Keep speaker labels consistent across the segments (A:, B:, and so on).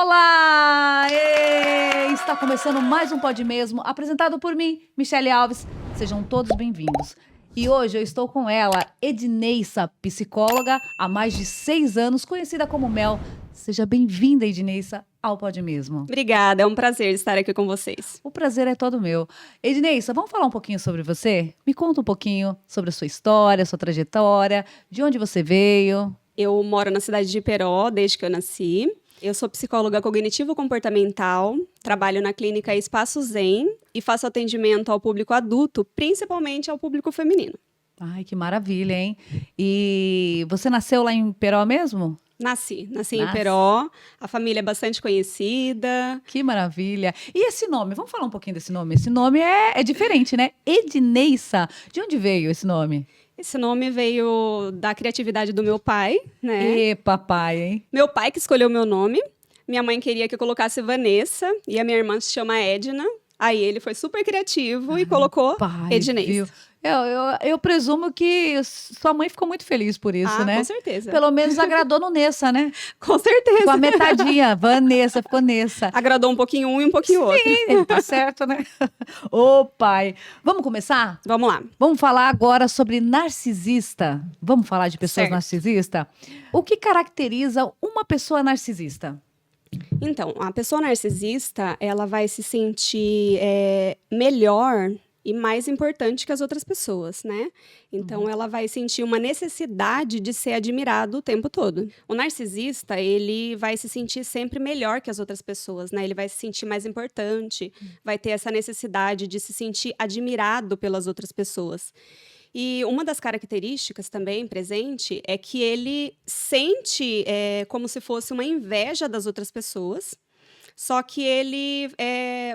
A: Olá! Está começando mais um Pode Mesmo, apresentado por mim, Michele Alves. Sejam todos bem-vindos. E hoje eu estou com ela, Edneissa, psicóloga há mais de 6 anos, conhecida como Mel. Seja bem-vinda, Edneissa, ao Pode Mesmo.
B: Obrigada, é um prazer estar aqui com vocês.
A: O prazer é todo meu. Edneissa, vamos falar um pouquinho sobre você? Me conta um pouquinho sobre a sua história, sua trajetória, de onde você veio.
B: Eu moro na cidade de Iperó desde que eu nasci. Eu sou psicóloga cognitivo-comportamental, trabalho na clínica Espaço Zen e faço atendimento ao público adulto, principalmente ao público feminino.
A: Ai, que maravilha, hein? E você nasceu lá em Peró mesmo?
B: Nasci em Iperó, a família é bastante conhecida.
A: Que maravilha. E esse nome? Vamos falar um pouquinho desse nome? Esse nome é diferente, né? Edneissa. De onde veio esse nome?
B: Esse nome veio da criatividade do meu pai, né?
A: E papai, hein?
B: Meu pai que escolheu meu nome. Minha mãe queria que eu colocasse Vanessa e a minha irmã se chama Edna. Aí ele foi super criativo e colocou Edneissa.
A: Eu presumo que sua mãe ficou muito feliz por isso, né?
B: Com certeza.
A: Pelo menos agradou no Nessa, né?
B: Com certeza.
A: Com a metadinha, Vanessa, ficou Nessa.
B: Agradou um pouquinho um e um pouquinho outro.
A: Sim, tá certo, né? Ô, pai. Vamos começar?
B: Vamos lá.
A: Vamos falar agora sobre narcisista. Vamos falar de pessoas
B: Certo.
A: narcisistas? O que caracteriza uma pessoa narcisista?
B: Então, a pessoa narcisista, ela vai se sentir melhor e mais importante que as outras pessoas, né? Então, ela vai sentir uma necessidade de ser admirado o tempo todo. O narcisista, ele vai se sentir sempre melhor que as outras pessoas, né? Ele vai se sentir mais importante, vai ter essa necessidade de se sentir admirado pelas outras pessoas. E uma das características também presente é que ele sente como se fosse uma inveja das outras pessoas, só que ele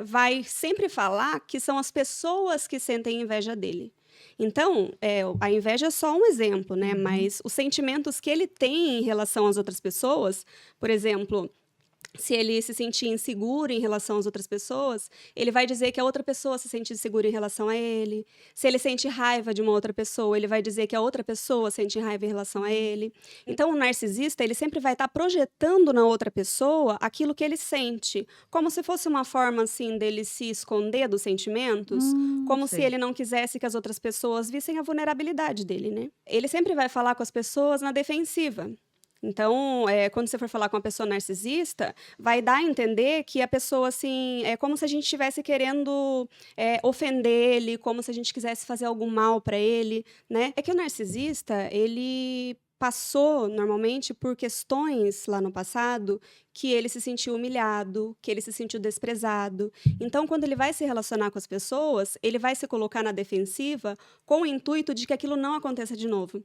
B: vai sempre falar que são as pessoas que sentem inveja dele. Então, a inveja é só um exemplo, né? Mas os sentimentos que ele tem em relação às outras pessoas, por exemplo, se ele se sentir inseguro em relação às outras pessoas, ele vai dizer que a outra pessoa se sente insegura em relação a ele. Se ele sente raiva de uma outra pessoa, ele vai dizer que a outra pessoa sente raiva em relação a ele. Então, o narcisista, ele sempre vai estar projetando na outra pessoa aquilo que ele sente, como se fosse uma forma, assim, dele se esconder dos sentimentos, como se ele não quisesse que as outras pessoas vissem a vulnerabilidade dele, né? Ele sempre vai falar com as pessoas na defensiva. Então, quando você for falar com uma pessoa narcisista, vai dar a entender que a pessoa, assim, é como se a gente estivesse querendo ofender ele, como se a gente quisesse fazer algum mal para ele, né? É que o narcisista, ele passou, normalmente, por questões lá no passado que ele se sentiu humilhado, que ele se sentiu desprezado. Então, quando ele vai se relacionar com as pessoas, ele vai se colocar na defensiva com o intuito de que aquilo não aconteça de novo.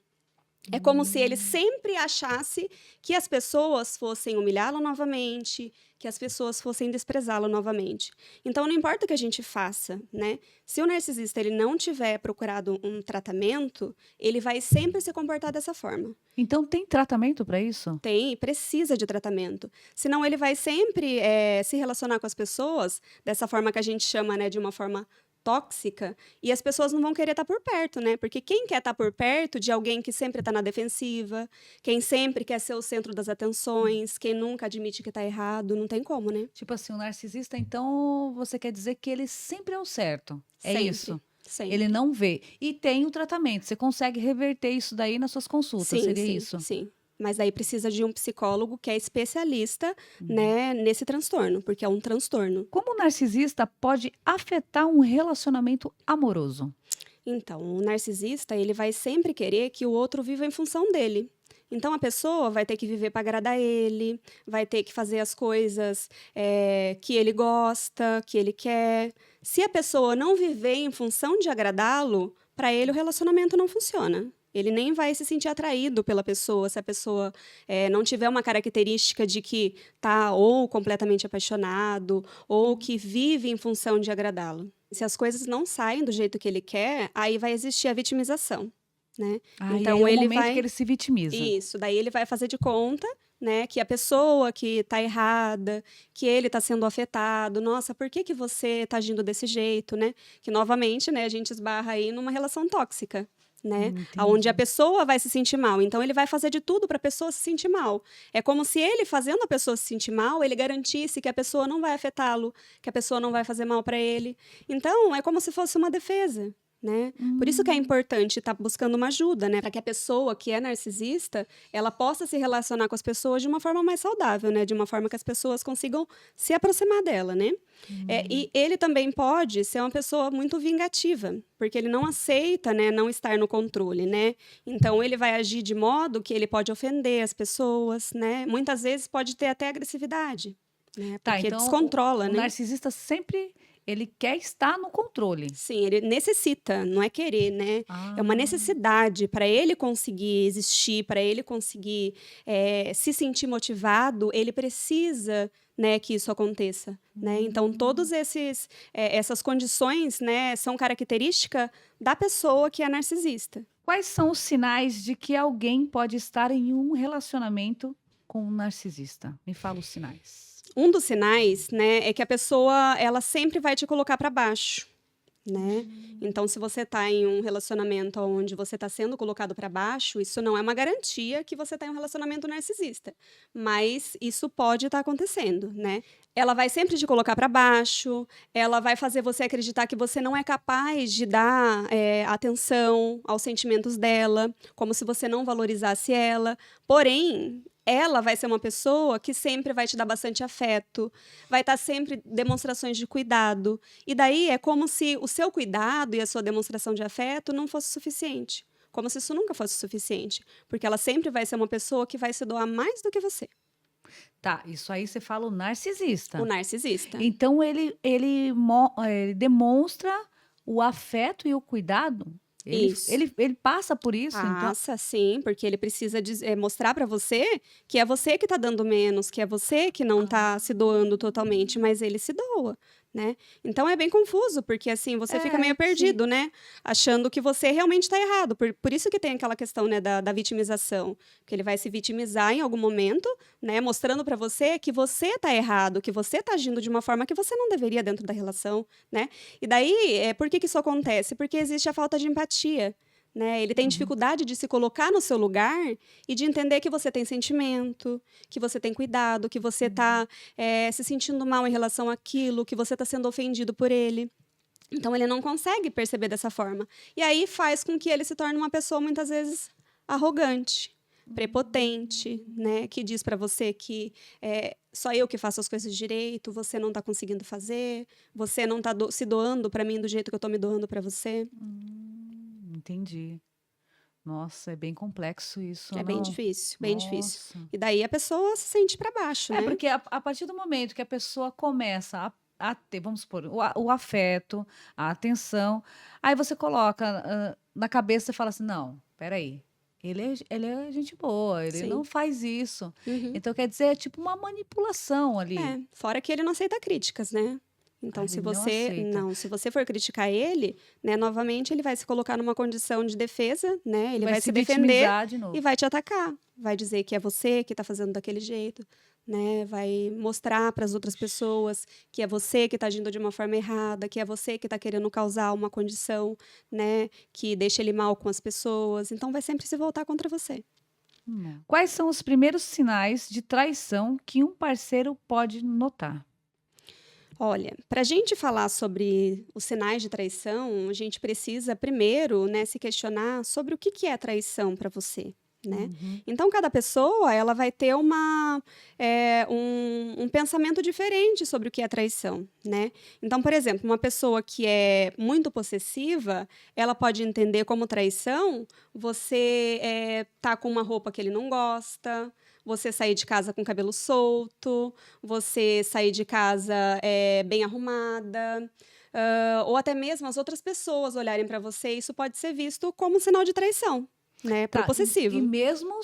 B: É como se ele sempre achasse que as pessoas fossem humilhá-lo novamente, que as pessoas fossem desprezá-lo novamente. Então, não importa o que a gente faça, né? Se o narcisista ele não tiver procurado um tratamento, ele vai sempre se comportar dessa forma.
A: Então, tem tratamento para isso?
B: Tem, precisa de tratamento. Senão, ele vai sempre se relacionar com as pessoas dessa forma que a gente chama, né, de uma forma tóxica, e as pessoas não vão querer estar por perto, né? Porque quem quer estar por perto de alguém que sempre está na defensiva, quem sempre quer ser o centro das atenções, quem nunca admite que está errado, não tem como, né?
A: Tipo assim, o narcisista, então, você quer dizer que ele sempre é o certo. É
B: Sempre,
A: isso?
B: sempre.
A: Ele não vê. E tem o tratamento. Você consegue reverter isso daí nas suas consultas, seria isso?
B: Sim. Mas daí precisa de um psicólogo que é especialista, né, nesse transtorno, porque é um transtorno.
A: Como o narcisista pode afetar um relacionamento amoroso?
B: Então, o narcisista, ele vai sempre querer que o outro viva em função dele. Então, a pessoa vai ter que viver para agradar ele, vai ter que fazer as coisas que ele gosta, que ele quer. Se a pessoa não viver em função de agradá-lo, para ele o relacionamento não funciona. Ele nem vai se sentir atraído pela pessoa, se a pessoa não tiver uma característica de que está ou completamente apaixonado, ou que vive em função de agradá-lo. Se as coisas não saem do jeito que ele quer, aí vai existir a vitimização, né?
A: Então, é o momento que ele se vitimiza.
B: Isso, daí ele vai fazer de conta, né, que a pessoa que está errada, que ele está sendo afetado, nossa, por que você está agindo desse jeito, né? Que, novamente, né, a gente esbarra aí numa relação tóxica. né?
A: Entendi.
B: Onde a pessoa vai se sentir mal. Então, ele vai fazer de tudo para a pessoa se sentir mal. É como se ele, fazendo a pessoa se sentir mal, ele garantisse que a pessoa não vai afetá-lo, que a pessoa não vai fazer mal para ele. Então, é como se fosse uma defesa. Né? Por isso que é importante estar buscando uma ajuda, né? Para que a pessoa que é narcisista, ela possa se relacionar com as pessoas de uma forma mais saudável, né? De uma forma que as pessoas consigam se aproximar dela, né? E ele também pode ser uma pessoa muito vingativa, porque ele não aceita, né, não estar no controle, né? Então ele vai agir de modo que ele pode ofender as pessoas, né? Muitas vezes pode ter até agressividade, né?
A: Tá,
B: Porque
A: então
B: descontrola,
A: o
B: né?
A: narcisista sempre ele quer estar no controle.
B: Sim, ele necessita, não é querer, né? É uma necessidade para ele conseguir existir, para ele conseguir se sentir motivado, ele precisa, né, que isso aconteça, né? Então, todos essas condições, né, são característica da pessoa que é narcisista.
A: Quais são os sinais de que alguém pode estar em um relacionamento com um narcisista? Me fala os sinais.
B: Um dos sinais, né, é que a pessoa, ela sempre vai te colocar para baixo, né? Então, se você está em um relacionamento onde você está sendo colocado para baixo, isso não é uma garantia que você está em um relacionamento narcisista, mas isso pode estar acontecendo, né? Ela vai sempre te colocar para baixo, ela vai fazer você acreditar que você não é capaz de dar atenção aos sentimentos dela, como se você não valorizasse ela. Porém, ela vai ser uma pessoa que sempre vai te dar bastante afeto, vai estar sempre demonstrações de cuidado. E daí é como se o seu cuidado e a sua demonstração de afeto não fosse suficiente. Como se isso nunca fosse suficiente. Porque ela sempre vai ser uma pessoa que vai se doar mais do que você.
A: Tá, isso aí você fala o narcisista.
B: O narcisista.
A: Então ele demonstra o afeto e o cuidado.
B: Isso.
A: Ele passa por isso, então.
B: Passa, sim, porque ele precisa mostrar para você que é você que está dando menos, que é você que não está se doando totalmente, mas ele se doa, né? Então é bem confuso, porque assim, você fica meio perdido, né? Achando que você realmente está errado. Por isso que tem aquela questão, né, da vitimização, que ele vai se vitimizar em algum momento, né, mostrando para você que você está errado, que você está agindo de uma forma que você não deveria dentro da relação, né? E daí, por que isso acontece? Porque existe a falta de empatia. Né? Ele tem dificuldade de se colocar no seu lugar e de entender que você tem sentimento, que você tem cuidado, que você está se sentindo mal em relação àquilo, que você está sendo ofendido por ele. Então, ele não consegue perceber dessa forma. E aí faz com que ele se torne uma pessoa, muitas vezes, arrogante, prepotente, né? Que diz para você que só eu que faço as coisas direito, você não está conseguindo fazer, você não está se doando para mim do jeito que eu estou me doando para você.
A: Entendi. Nossa, é bem complexo isso,
B: É bem
A: não?
B: difícil, bem difícil.
A: Nossa.
B: E daí a pessoa se sente para baixo, né?
A: Porque a partir do momento que a pessoa começa a ter, vamos supor, o afeto, a atenção, aí você coloca na cabeça e fala assim, não, peraí, ele é gente boa, ele
B: Sim.
A: não faz isso.
B: Uhum.
A: Então, quer dizer, é tipo uma manipulação ali.
B: Fora que ele não aceita críticas, né? Então, se
A: ele não
B: você
A: aceita.
B: se você for criticar ele, né, novamente ele vai se colocar numa condição de defesa, né? Ele vai se defender
A: vitimizar de novo.
B: e vai te atacar. Vai dizer que é você que está fazendo daquele jeito, né? Vai mostrar para as outras pessoas que é você que está agindo de uma forma errada, que é você que está querendo causar uma condição, né, que deixa ele mal com as pessoas. Então, vai sempre se voltar contra você.
A: Quais são os primeiros sinais de traição que um parceiro pode notar?
B: Olha, para a gente falar sobre os sinais de traição, a gente precisa primeiro, né, se questionar sobre o que é traição para você, né? Então, cada pessoa ela vai ter um pensamento diferente sobre o que é traição, né? Então, por exemplo, uma pessoa que é muito possessiva, ela pode entender como traição você tá com uma roupa que ele não gosta, você sair de casa com o cabelo solto, você sair de casa bem arrumada, ou até mesmo as outras pessoas olharem para você, isso pode ser visto como um sinal de traição, né? Pro possessivo.
A: E mesmo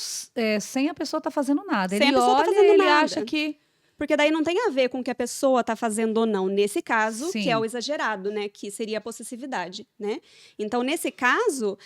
A: sem a pessoa estar fazendo nada.
B: Sem
A: Ele
B: a pessoa tá
A: olha,
B: fazendo
A: ele
B: nada.
A: acha que
B: Porque daí não tem a ver com o que a pessoa está fazendo ou não. Nesse caso,
A: Sim.
B: que é o exagerado, né? Que seria a possessividade, né? Então, nesse caso,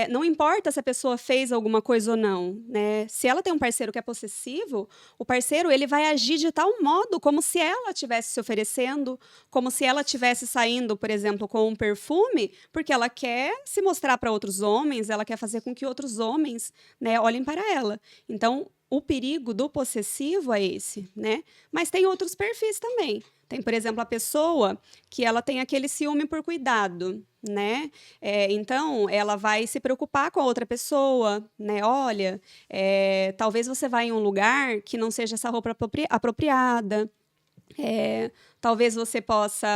B: não importa se a pessoa fez alguma coisa ou não, né? Se ela tem um parceiro que é possessivo, o parceiro ele vai agir de tal modo como se ela estivesse se oferecendo, como se ela estivesse saindo, por exemplo, com um perfume, porque ela quer se mostrar para outros homens, ela quer fazer com que outros homens, né, olhem para ela. Então, o perigo do possessivo é esse, né? Mas tem outros perfis também. Tem, por exemplo, a pessoa que ela tem aquele ciúme por cuidado, né? Então, ela vai se preocupar com a outra pessoa, né? Olha, talvez você vá em um lugar que não seja essa roupa apropriada. Talvez você possa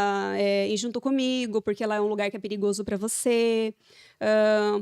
B: ir junto comigo, porque lá é um lugar que é perigoso para você.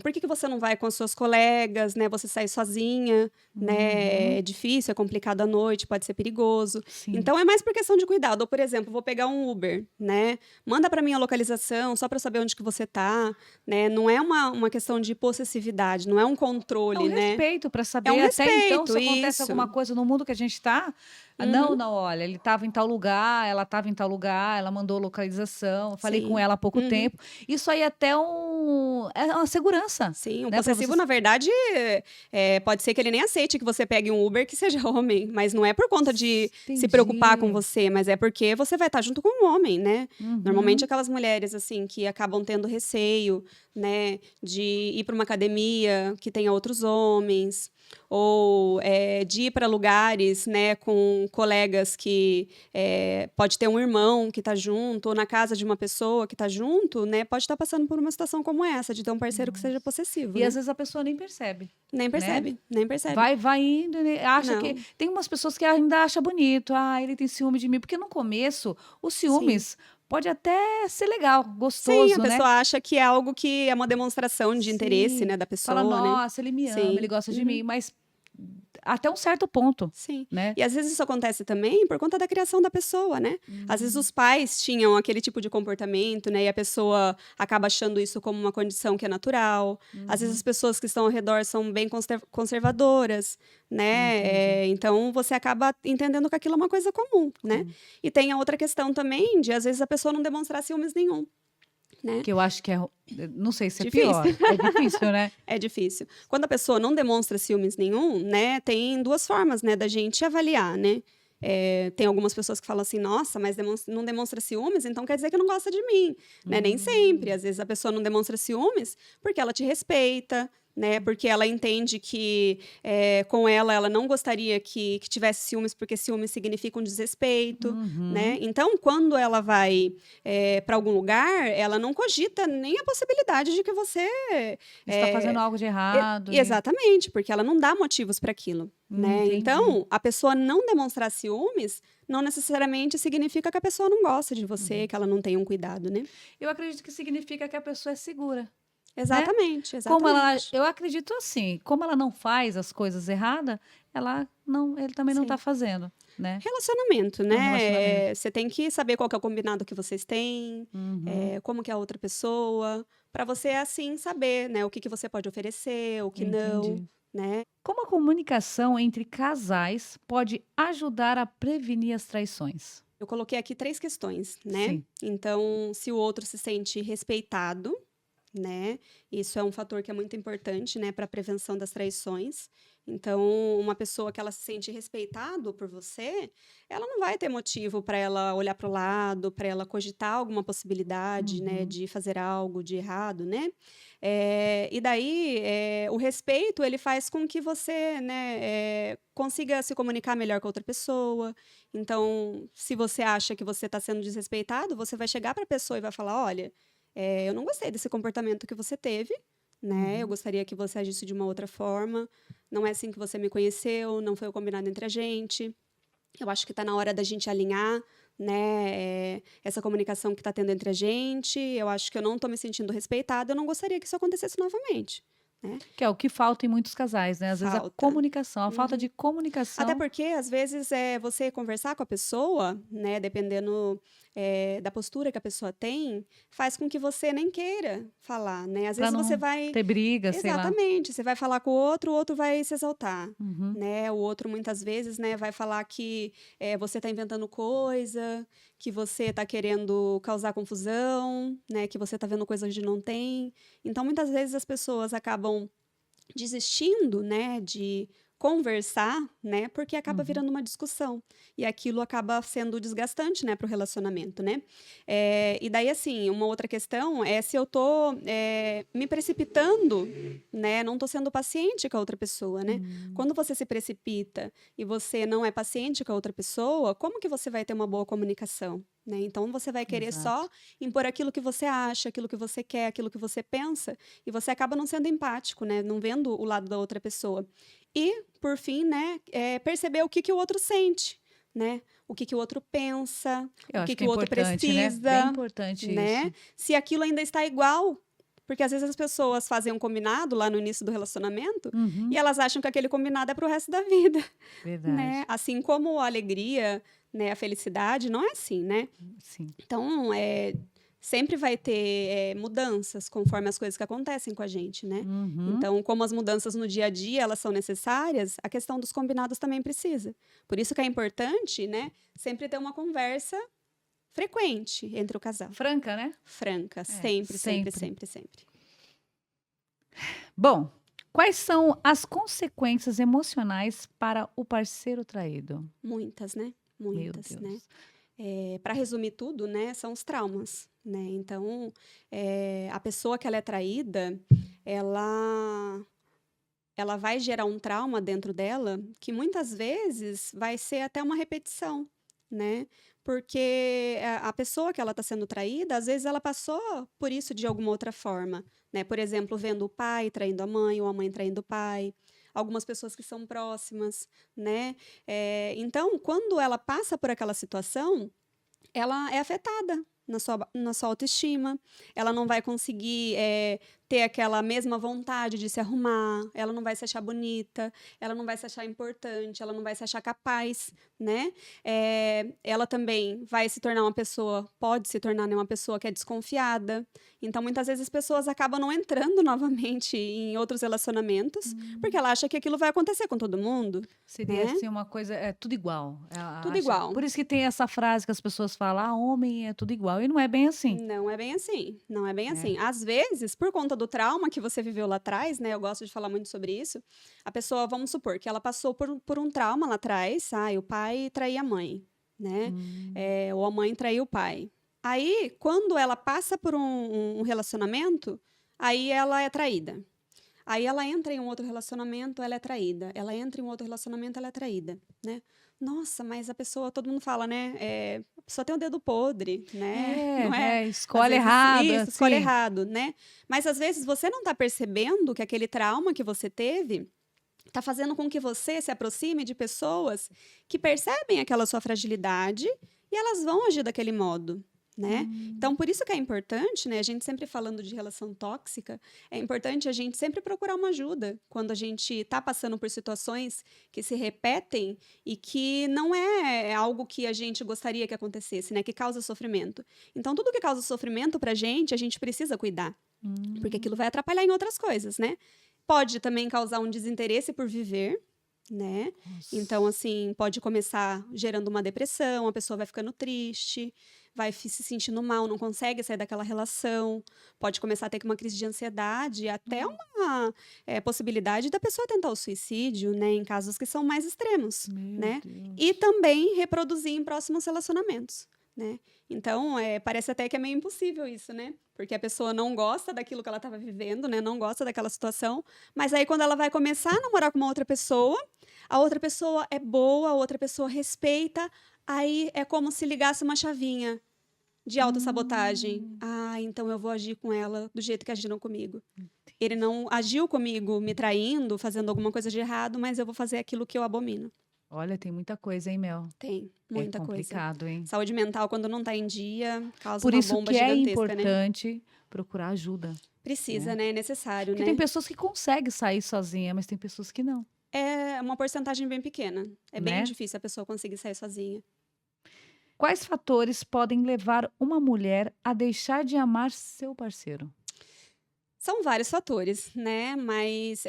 B: Por que você não vai com as suas colegas, né? Você sai sozinha, né? É difícil, é complicado à noite, pode ser perigoso.
A: Sim.
B: Então, é mais por questão de cuidado. Ou, por exemplo, vou pegar um Uber, né? Manda para mim a localização, só para saber onde que você tá, né? Não é uma questão de possessividade, não é um controle,
A: É um
B: né?
A: respeito para saber
B: É um
A: até então
B: respeito,
A: se acontece
B: isso.
A: alguma coisa no mundo que a gente está. Não, olha, ele estava em tal lugar, ela estava em tal lugar, ela mandou localização, eu falei com
B: Sim.
A: ela há pouco tempo. Isso aí até é uma segurança.
B: Sim, o
A: né, pra
B: possessivo,
A: você-
B: na verdade, pode ser que ele nem aceite que você pegue um Uber que seja homem, mas não é por conta de se preocupar com
A: Entendi.
B: você, mas é porque você vai estar junto com um homem, né?
A: Uhum.
B: Normalmente aquelas mulheres, assim, que acabam tendo receio, né, de ir para uma academia que tenha outros homens, ou de ir para lugares, né, com colegas que pode ter um irmão que está junto, ou na casa de uma pessoa que está junto, né, pode estar passando por uma situação como essa, de ter um parceiro que seja possessivo,
A: E
B: né?
A: às vezes a pessoa nem percebe.
B: Nem percebe, nem percebe.
A: Vai indo, né, acha
B: Não.
A: que. Tem umas pessoas que ainda acham bonito. Ah, ele tem ciúme de mim. Porque no começo, os ciúmes pode até ser legal,
B: Sim,
A: gostoso,
B: a
A: né?
B: pessoa acha que é algo que é uma demonstração de interesse,
A: Sim.
B: né, da pessoa,
A: Fala,
B: né?
A: nossa, ele me ama,
B: Sim.
A: ele gosta de mim. Mas até um certo ponto,
B: Sim.
A: né?
B: E às vezes isso acontece também por conta da criação da pessoa, né? Às vezes os pais tinham aquele tipo de comportamento, né? E a pessoa acaba achando isso como uma condição que é natural. Às vezes as pessoas que estão ao redor são bem conservadoras, né? Então você acaba entendendo que aquilo é uma coisa comum, né? E tem a outra questão também de às vezes a pessoa não demonstrar ciúmes nenhum. Né?
A: Que eu acho que é. Não sei se é
B: Difícil.
A: pior. É difícil, né?
B: É difícil. Quando a pessoa não demonstra ciúmes nenhum, né, tem duas formas, né, da gente avaliar, né? Tem algumas pessoas que falam assim, nossa, mas não demonstra ciúmes, então quer dizer que não gosta de mim, né? Nem sempre. Às vezes a pessoa não demonstra ciúmes porque ela te respeita, né? Porque ela entende que com ela não gostaria que tivesse ciúmes, porque ciúmes significa um desrespeito, né? Então, quando ela vai para algum lugar, ela não cogita nem a possibilidade de que você
A: Está fazendo algo de errado.
B: Exatamente, porque ela não dá motivos para aquilo, né?
A: Entendi.
B: Então, a pessoa não demonstrar ciúmes não necessariamente significa que a pessoa não gosta de você, que ela não tem um cuidado, né?
A: Eu acredito que significa que a pessoa é segura.
B: Exatamente, exatamente.
A: Como eu acredito assim, como ela não faz as coisas erradas, ele também não está fazendo, né?
B: Relacionamento, né?
A: relacionamento.
B: Você tem que saber qual que é o combinado que vocês têm, como que é a outra pessoa, para você, assim, saber, né? O que você pode oferecer, o que não,
A: Entendi.
B: né?
A: Como a comunicação entre casais pode ajudar a prevenir as traições?
B: Eu coloquei aqui 3 questões, né?
A: Sim.
B: Então, se o outro se sente respeitado, né? Isso é um fator que é muito importante, né, para a prevenção das traições. Então, uma pessoa que ela se sente respeitado por você, ela não vai ter motivo para ela olhar para o lado, para ela cogitar alguma possibilidade, né, de fazer algo de errado, né? E daí, o respeito, ele faz com que você, né, consiga se comunicar melhor com a outra pessoa. Então, se você acha que você está sendo desrespeitado, você vai chegar para a pessoa e vai falar, olha, eu não gostei desse comportamento que você teve, né? Eu gostaria que você agisse de uma outra forma. Não é assim que você me conheceu, não foi o combinado entre a gente. Eu acho que está na hora da gente alinhar, né? Essa comunicação que está tendo entre a gente. Eu acho que eu não estou me sentindo respeitada. Eu não gostaria que isso acontecesse novamente. Né?
A: Que é o que falta em muitos casais, né? Às vezes a
B: Falta.
A: comunicação, a falta de comunicação.
B: Até porque, às vezes, você conversar com a pessoa, né? Dependendo da postura que a pessoa tem, faz com que você nem queira falar, né? Às
A: Pra
B: vezes
A: não
B: você vai...
A: ter briga, sei lá.
B: Exatamente, você vai falar com o outro vai se exaltar,
A: Uhum.
B: né? O outro, muitas vezes, né, vai falar que você está inventando coisa, que você está querendo causar confusão, né? Que você está vendo coisa onde não tem. Então, muitas vezes as pessoas acabam desistindo, né, de conversar, né, porque acaba virando uma discussão e aquilo acaba sendo desgastante, né, para o relacionamento, né? E daí, assim, uma outra questão é se eu tô me precipitando, né, não tô sendo paciente com a outra pessoa, né? Quando você se precipita e você não é paciente com a outra pessoa, como que você vai ter uma boa comunicação? Né? Então, você vai querer
A: Exato.
B: só impor aquilo que você acha, aquilo que você quer, aquilo que você pensa, e você acaba não sendo empático, né? Não vendo o lado da outra pessoa. E, por fim, né, perceber o que, que o outro sente, né? O que, que o outro pensa,
A: Eu
B: o
A: acho
B: que,
A: que
B: que
A: é
B: o outro
A: importante, né? Bem
B: precisa,
A: importante
B: né?
A: isso.
B: Se aquilo ainda está igual. Porque às vezes as pessoas fazem um combinado lá no início do relacionamento e elas acham que aquele combinado é pro resto da vida, né?
A: Verdade.
B: Assim como a alegria, né, a felicidade, não é assim, né?
A: Sim.
B: Então, sempre vai ter mudanças conforme as coisas que acontecem com a gente, né? Então, como as mudanças no dia a dia, elas são necessárias, a questão dos combinados também precisa. Por isso que é importante, né, sempre ter uma conversa frequente entre o casal.
A: Franca, né?
B: Franca, sempre, sempre,
A: sempre.
B: sempre, sempre.
A: Bom, quais são as consequências emocionais para o parceiro traído?
B: Muitas, né?
A: Meu
B: Muitas, né?
A: Deus.
B: Para resumir tudo, né, são os traumas, né? Então, a pessoa que ela é traída, ela vai gerar um trauma dentro dela que muitas vezes vai ser até uma repetição, né? Porque a pessoa que ela está sendo traída, às vezes ela passou por isso de alguma outra forma, né? Por exemplo, vendo o pai traindo a mãe ou a mãe traindo o pai, algumas pessoas que são próximas, né? Então, quando ela passa por aquela situação, ela é afetada na sua autoestima, ela não vai conseguir ter aquela mesma vontade de se arrumar, ela não vai se achar bonita, ela não vai se achar importante, ela não vai se achar capaz, né? Ela também vai se tornar pode se tornar, né, uma pessoa que é desconfiada. Então, muitas vezes as pessoas acabam não entrando novamente em outros relacionamentos, porque ela acha que aquilo vai acontecer com todo mundo.
A: Seria
B: Né?
A: assim uma coisa, é tudo igual. Ela
B: Tudo
A: acha...
B: igual.
A: Por isso que tem essa frase que as pessoas falam, homem é tudo igual. E não é bem assim.
B: Não é bem assim, não é bem
A: É.
B: assim. Às vezes, por conta do trauma que você viveu lá atrás, né? Eu gosto de falar muito sobre isso. A pessoa, vamos supor, que ela passou por um trauma lá atrás. O pai traía a mãe, né? Ou a mãe traiu o pai. Aí, quando ela passa por um relacionamento, aí ela é traída. Aí ela entra em um outro relacionamento, ela é traída. Ela entra em um outro relacionamento, ela é traída, né? Nossa, mas a pessoa, todo mundo fala, né? A pessoa tem o dedo podre, né? Não é?
A: Escolhe
B: Às vezes,
A: errado.
B: isso, escolhe
A: assim.
B: errado, né? Mas às vezes você não está percebendo que aquele trauma que você teve está fazendo com que você se aproxime de pessoas que percebem aquela sua fragilidade e elas vão agir daquele modo. Né? Então, por isso que é importante, né? A gente sempre falando de relação tóxica, é importante a gente sempre procurar uma ajuda quando a gente está passando por situações que se repetem e que não é algo que a gente gostaria que acontecesse, né? Que causa sofrimento. Então, tudo que causa sofrimento pra gente, a gente precisa cuidar, porque aquilo vai atrapalhar em outras coisas, né? Pode também causar um desinteresse por viver, né? Então, assim, pode começar gerando uma depressão, a pessoa vai ficando triste, vai se sentindo mal, não consegue sair daquela relação, pode começar a ter uma crise de ansiedade, até uma possibilidade da pessoa tentar o suicídio, né? Em casos que são mais extremos, né? E também reproduzir em próximos relacionamentos, né? Então, parece até que é meio impossível isso, né? Porque a pessoa não gosta daquilo que ela estava vivendo, né? Não gosta daquela situação, mas aí quando ela vai começar a namorar com uma outra pessoa, a outra pessoa é boa, a outra pessoa respeita, aí é como se ligasse uma chavinha de autossabotagem. Então eu vou agir com ela do jeito que agiram comigo. Ele não agiu comigo me traindo, fazendo alguma coisa de errado, mas eu vou fazer aquilo que eu abomino.
A: Olha, tem muita coisa, hein, Mel?
B: Tem, muita coisa.
A: É complicado, hein?
B: Saúde mental, quando não está em dia, causa
A: Por
B: uma
A: isso
B: bomba
A: que é
B: gigantesca, né?
A: importante procurar ajuda.
B: Precisa, né? É necessário,
A: Porque
B: né?
A: tem pessoas que conseguem sair sozinha, mas tem pessoas que não.
B: É uma porcentagem bem pequena. É bem
A: Né?
B: difícil a pessoa conseguir sair sozinha.
A: Quais fatores podem levar uma mulher a deixar de amar seu parceiro?
B: São vários fatores, né, mas,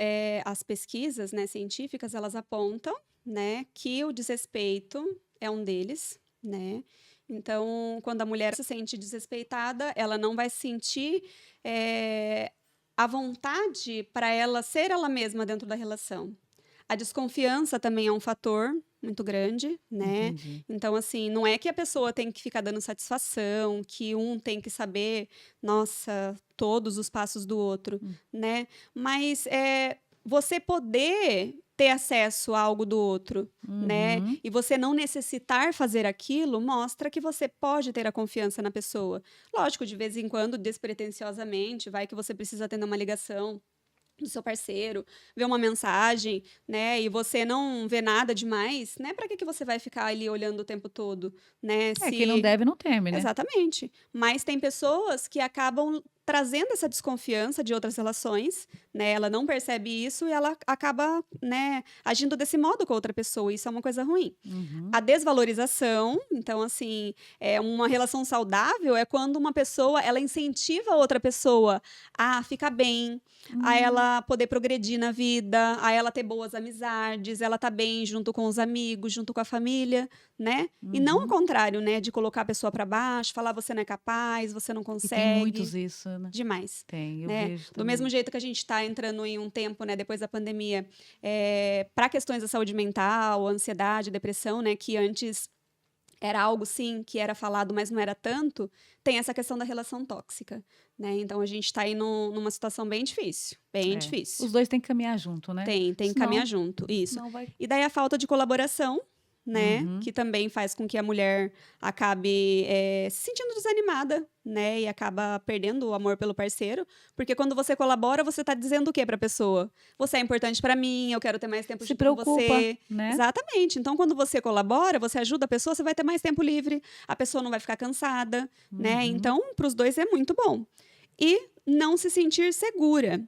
B: as pesquisas, né, científicas, elas apontam, né, que o desrespeito é um deles, né. Então, quando a mulher se sente desrespeitada, ela não vai sentir, eh, a vontade para ela ser ela mesma dentro da relação. A desconfiança também é um fator muito grande, né.
A: Entendi.
B: Então, assim, não é que a pessoa tem que ficar dando satisfação, que um tem que saber, nossa, todos os passos do outro,
A: Hum.
B: né. Mas, você poder ter acesso a algo do outro, né,
A: Uhum.
B: e você não necessitar fazer aquilo, mostra que você pode ter a confiança na pessoa. Lógico, de vez em quando, despretensiosamente, vai que você precisa atender uma ligação do seu parceiro, ver uma mensagem, né, e você não vê nada demais, né, para que que você vai ficar ali olhando o tempo todo, né,
A: É, quem não
B: se
A: deve não teme, né?
B: exatamente. Mas tem pessoas que acabam trazendo essa desconfiança de outras relações, né, ela não percebe isso e ela acaba, né, agindo desse modo com a outra pessoa, isso é uma coisa ruim.
A: Uhum.
B: A desvalorização, então assim, uma relação saudável é quando uma pessoa, ela incentiva a outra pessoa a ficar bem, a
A: Hum.
B: ela poder progredir na vida, a ela ter boas amizades, ela tá bem junto com os amigos, junto com a família, né. E não ao
A: Uhum.
B: contrário, né, de colocar a pessoa para baixo, falar: "Você não é capaz, você não
A: E tem muitos
B: consegue",
A: isso, né?
B: demais,
A: Tem, eu
B: né.
A: vejo
B: Do mesmo
A: também.
B: jeito que a gente está entrando em um tempo, né, depois da pandemia, pra questões da saúde mental, ansiedade, depressão, né, que antes era algo sim, que era falado, mas não era tanto, tem essa questão da relação tóxica, né. Então a gente está aí numa situação bem difícil, bem
A: É.
B: difícil.
A: Os 2 têm que caminhar junto, né?
B: Tem que caminhar
A: Senão
B: junto, isso.
A: senão vai.
B: E daí a falta de colaboração, né,
A: Uhum.
B: que também faz com que a mulher acabe, se sentindo desanimada, né, e acaba perdendo o amor pelo parceiro, porque quando você colabora, você está dizendo o quê para a pessoa? "Você é importante para mim, eu quero ter mais tempo
A: Se
B: junto com
A: preocupa,
B: você".
A: né?
B: Exatamente. Então quando você colabora, você ajuda a pessoa, você vai ter mais tempo livre, a pessoa não vai ficar cansada, né,
A: Uhum.
B: então para os 2 é muito bom. E não se sentir segura,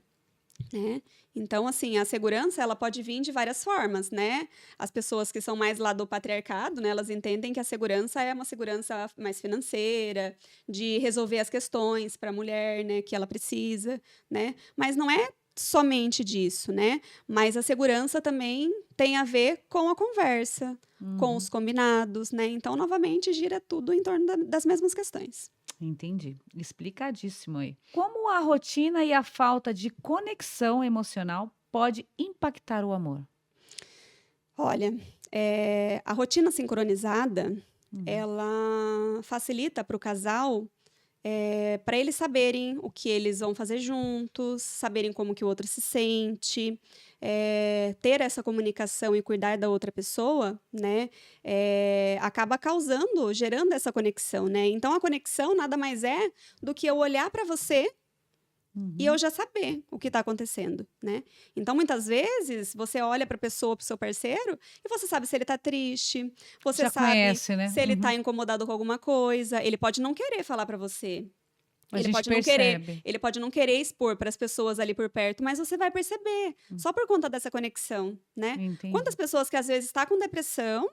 B: né. Então, assim, a segurança ela pode vir de várias formas, né. As pessoas que são mais lá do patriarcado, né, elas entendem que a segurança é uma segurança mais financeira, de resolver as questões para a mulher, né, que ela precisa, né. Mas não é somente disso, né. Mas a segurança também tem a ver com a conversa, com os
A: Uhum.
B: combinados, né. Então, novamente, gira tudo em torno das mesmas questões.
A: Entendi. Explicadíssimo aí. Como a rotina e a falta de conexão emocional pode impactar o amor?
B: Olha, a rotina sincronizada,
A: Hum.
B: ela facilita para o casal, para eles saberem o que eles vão fazer juntos, saberem como que o outro se sente, ter essa comunicação e cuidar da outra pessoa, né, acaba gerando essa conexão, né. Então a conexão nada mais é do que eu olhar para você e eu
A: Uhum.
B: já saber o que está acontecendo, né. Então muitas vezes você olha para a pessoa, para o seu parceiro, e você sabe se ele está triste, você
A: Já
B: sabe
A: conhece, né?
B: se ele está
A: Uhum.
B: incomodado com alguma coisa, ele pode não querer falar para você,
A: A gente percebe.
B: ele pode não querer expor para as pessoas ali por perto, mas você vai perceber,
A: Hum.
B: só por conta dessa conexão, né. Quantas
A: Entendi.
B: pessoas que às vezes está com depressão,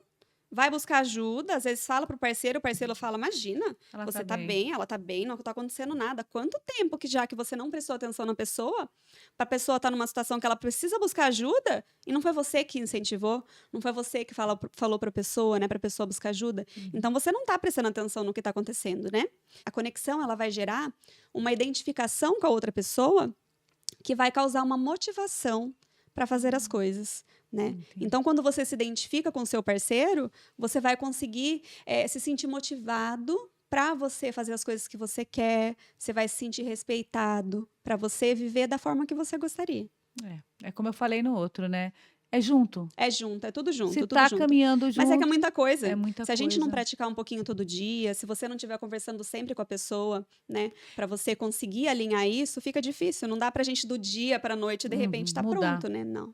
B: vai buscar ajuda, às vezes fala para o parceiro fala: "Imagina,
A: Ela tá
B: você tá
A: bem.
B: bem, ela tá bem, não tá acontecendo nada". Quanto tempo que já que você não prestou atenção na pessoa, pra pessoa estar numa situação que ela precisa buscar ajuda, e não foi você que incentivou, não foi você que falou pra pessoa, né, pra pessoa buscar ajuda.
A: Uhum.
B: Então você não tá prestando atenção no que tá acontecendo, né. A conexão ela vai gerar uma identificação com a outra pessoa, que vai causar uma motivação para fazer as coisas, né.
A: Entendi.
B: Então quando você se identifica com o seu parceiro, você vai conseguir, se sentir motivado para você fazer as coisas que você quer, você vai se sentir respeitado para você viver da forma que você gostaria.
A: É como eu falei no outro, né? É junto.
B: É junto, é tudo
A: Se
B: junto, tudo
A: tá
B: junto.
A: caminhando
B: Mas é que é
A: junto,
B: muita
A: é
B: coisa.
A: muita
B: Se a gente não
A: coisa.
B: praticar um pouquinho todo dia, se você não estiver conversando sempre com a pessoa, né, para você conseguir alinhar isso, fica difícil. Não dá pra gente do dia pra noite, de repente,
A: Uhum.
B: tá
A: Mudar.
B: pronto, né, não.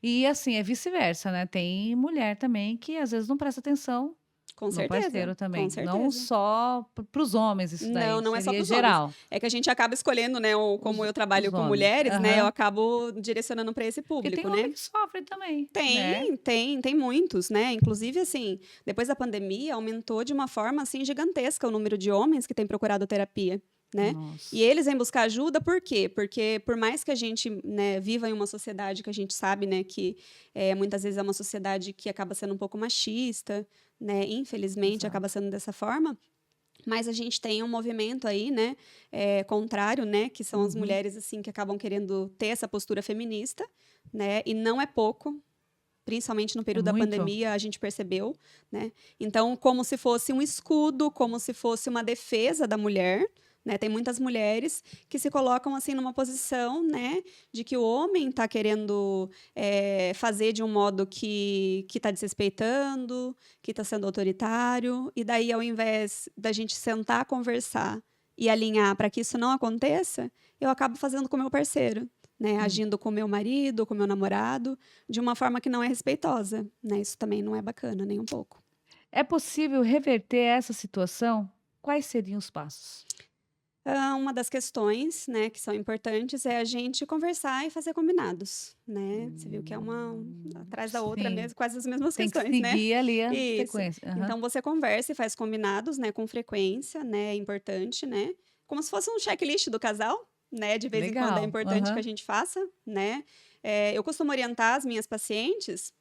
A: E assim, é vice-versa, né? Tem mulher também que às vezes não presta atenção
B: Com
A: No
B: certeza,
A: parceiro também.
B: com
A: Não
B: certeza.
A: só para os homens, isso daí.
B: Não, não é só
A: Seria
B: para os homens.
A: geral.
B: É que a gente acaba escolhendo, né, como
A: Os,
B: eu trabalho
A: os
B: com
A: homens.
B: mulheres, né, eu
A: Aham.
B: acabo direcionando para esse
A: Porque tem
B: público,
A: homem
B: né?
A: que sofre também, né?
B: Tem muitos, né? Inclusive, assim, depois da pandemia, aumentou de uma forma, assim, gigantesca o número de homens que têm procurado terapia, né? E
A: Nossa.
B: eles vêm buscar ajuda, por quê? Porque por mais que a gente, né, viva em uma sociedade que a gente sabe, né, que muitas vezes é uma sociedade que acaba sendo um pouco machista, né? Infelizmente, acaba
A: Exato.
B: sendo dessa forma. Mas a gente tem um movimento aí, né, contrário, né, que são as
A: Uhum.
B: mulheres, assim, que acabam querendo ter essa postura feminista, né? E não é pouco, principalmente no
A: É
B: período da
A: muito.
B: pandemia, a gente percebeu, né? Então, como se fosse um escudo, como se fosse uma defesa da mulher, né? Tem muitas mulheres que se colocam assim numa posição, né, de que o homem está querendo fazer de um modo que está desrespeitando, que está sendo autoritário, e daí, ao invés da gente sentar, conversar e alinhar para que isso não aconteça, eu acabo fazendo com o meu parceiro. Né,
A: Hum.
B: agindo com o meu marido, com o meu namorado, de uma forma que não é respeitosa, né? Isso também não é bacana, nem um pouco.
A: É possível reverter essa situação? Quais seriam os passos?
B: Uma das questões, né, que são importantes é a gente conversar e fazer combinados, né? Você viu que é uma atrás da outra
A: Sim,
B: mesmo, quase as mesmas
A: tem que
B: questões, né?
A: seguir ali a
B: Isso.
A: sequência. Aham.
B: Então você conversa e faz combinados, né, com frequência, né? É importante, né? Como se fosse um checklist do casal, né? De vez em quando é
A: Legal.
B: importante que a
A: Aham.
B: gente faça, né? Eu costumo orientar as minhas pacientes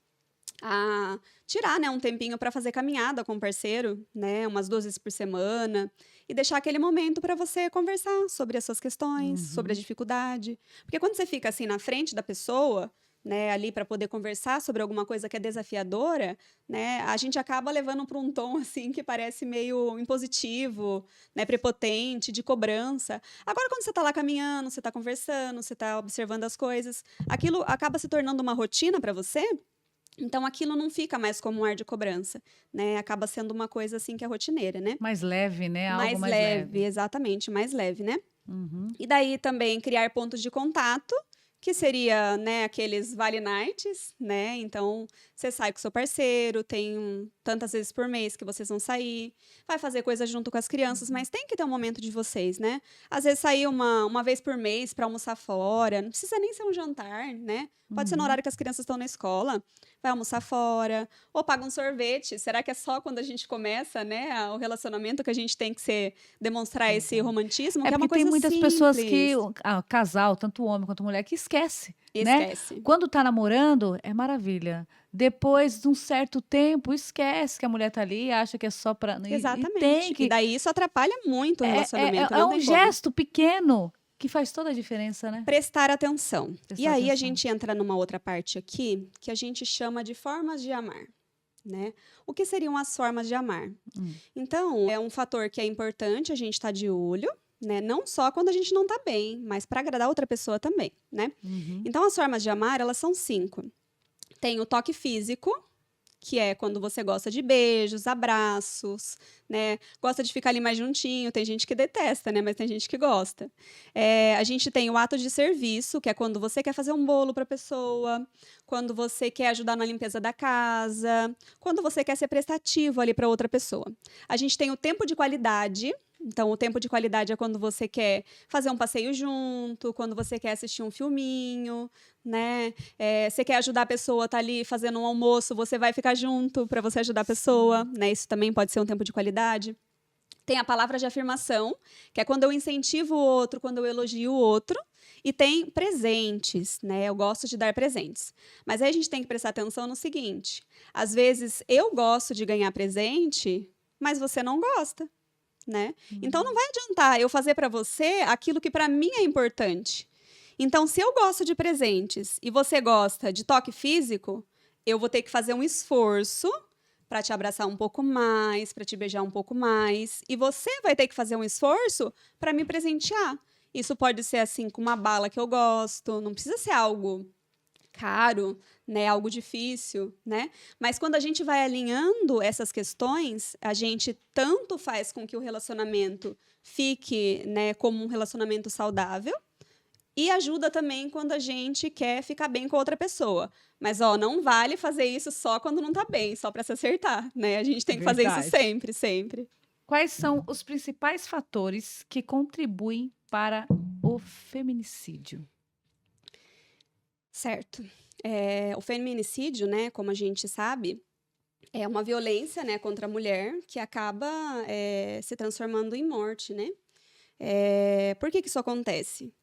B: a tirar, né, um tempinho para fazer caminhada com o parceiro, né, umas 2 vezes por semana, e deixar aquele momento para você conversar sobre as suas questões, sobre a
A: Uhum.
B: dificuldade. Porque quando você fica assim na frente da pessoa, né, ali para poder conversar sobre alguma coisa que é desafiadora, né, a gente acaba levando para um tom assim que parece meio impositivo, né, prepotente, de cobrança. Agora, quando você está lá caminhando, você está conversando, você está observando as coisas, aquilo acaba se tornando uma rotina para você. Então, aquilo não fica mais como um ar de cobrança, né? Acaba sendo uma coisa assim que é rotineira, né?
A: Mais leve, né? Algo
B: Mais
A: mais
B: leve,
A: leve.
B: exatamente, mais leve, né?
A: Uhum.
B: E daí também criar pontos de contato, que seria, né, aqueles vale nights, né? Então, você sai com seu parceiro, tem tantas vezes por mês que vocês vão sair, vai fazer coisa junto com as crianças, mas tem que ter um momento de vocês, né? Às vezes sair uma vez por mês para almoçar fora, não precisa nem ser um jantar, né? Pode ser no
A: Uhum.
B: horário que as crianças estão na escola, vai almoçar fora, ou paga um sorvete. Será que é só quando a gente começa, né, o relacionamento que a gente tem que demonstrar esse
A: Exato.
B: romantismo,
A: É
B: que é uma
A: porque tem
B: coisa
A: muitas pessoas que,
B: simples?
A: casal, tanto o homem quanto a mulher, que esquece, né?
B: Esquece.
A: Quando tá namorando, é maravilha. Depois de um certo tempo, esquece que a mulher tá ali, acha que é só pra. E tem
B: Exatamente. E
A: que.
B: daí isso atrapalha muito o relacionamento,
A: É
B: não
A: um
B: tem como.
A: gesto pequeno que faz toda a diferença, né?
B: Prestar atenção. E
A: Prestar
B: aí a
A: atenção.
B: gente entra numa outra parte aqui que a gente chama de formas de amar. Né? O que seriam as formas de amar?
A: Hum.
B: Então, é um fator que é importante a gente estar de olho, né? Não só quando a gente não está bem, mas para agradar outra pessoa também, né?
A: Uhum.
B: Então, as formas de amar, elas são 5. Tem o toque físico, que é quando você gosta de beijos, abraços, né? Gosta de ficar ali mais juntinho. Tem gente que detesta, né? Mas tem gente que gosta. A gente tem o ato de serviço, que é quando você quer fazer um bolo para a pessoa, quando você quer ajudar na limpeza da casa, quando você quer ser prestativo ali para outra pessoa. A gente tem o tempo de qualidade. Então, o tempo de qualidade é quando você quer fazer um passeio junto, quando você quer assistir um filminho, né? Você quer ajudar a pessoa, tá ali fazendo um almoço, você vai ficar junto para você ajudar a pessoa, né? Isso também pode ser um tempo de qualidade. Tem a palavra de afirmação, que é quando eu incentivo o outro, quando eu elogio o outro. E tem presentes, né? Eu gosto de dar presentes. Mas aí a gente tem que prestar atenção no seguinte: às vezes eu gosto de ganhar presente, mas você não gosta. Né? Então não vai adiantar eu fazer para você aquilo que para mim é importante. Então, se eu gosto de presentes e você gosta de toque físico, eu vou ter que fazer um esforço para te abraçar um pouco mais, para te beijar um pouco mais, e você vai ter que fazer um esforço para me presentear. Isso pode ser assim com uma bala que eu gosto, não precisa ser algo caro, né, algo difícil, né? Mas quando a gente vai alinhando essas questões, a gente tanto faz com que o relacionamento fique, né, como um relacionamento saudável, E ajuda também quando a gente quer ficar bem com a outra pessoa. Mas, ó, não vale fazer isso só quando não tá bem, só para se acertar, né? A gente tem que fazer isso
A: Verdade.
B: sempre, sempre.
A: Quais são os principais fatores que contribuem para o feminicídio?
B: Certo. O feminicídio, né, como a gente sabe, é uma violência, né, contra a mulher que acaba se transformando em morte, né? Por que isso acontece?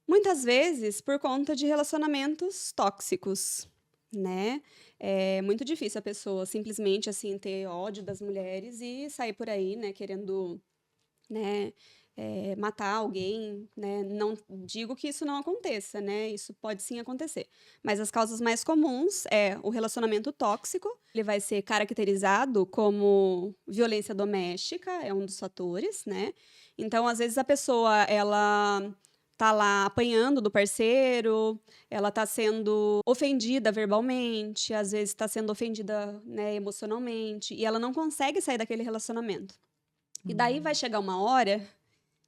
B: Muitas vezes por conta de relacionamentos tóxicos, né? É muito difícil a pessoa simplesmente assim ter ódio das mulheres e sair por aí, né, querendo, né, matar alguém, né? Não digo que isso não aconteça, né? Isso pode sim acontecer. Mas as causas mais comuns é o relacionamento tóxico. Ele vai ser caracterizado como violência doméstica, é um dos fatores, né? Então, às vezes a pessoa ela tá lá apanhando do parceiro, ela tá sendo ofendida verbalmente, às vezes está sendo ofendida, né, emocionalmente, e ela não consegue sair daquele relacionamento. E daí vai chegar uma hora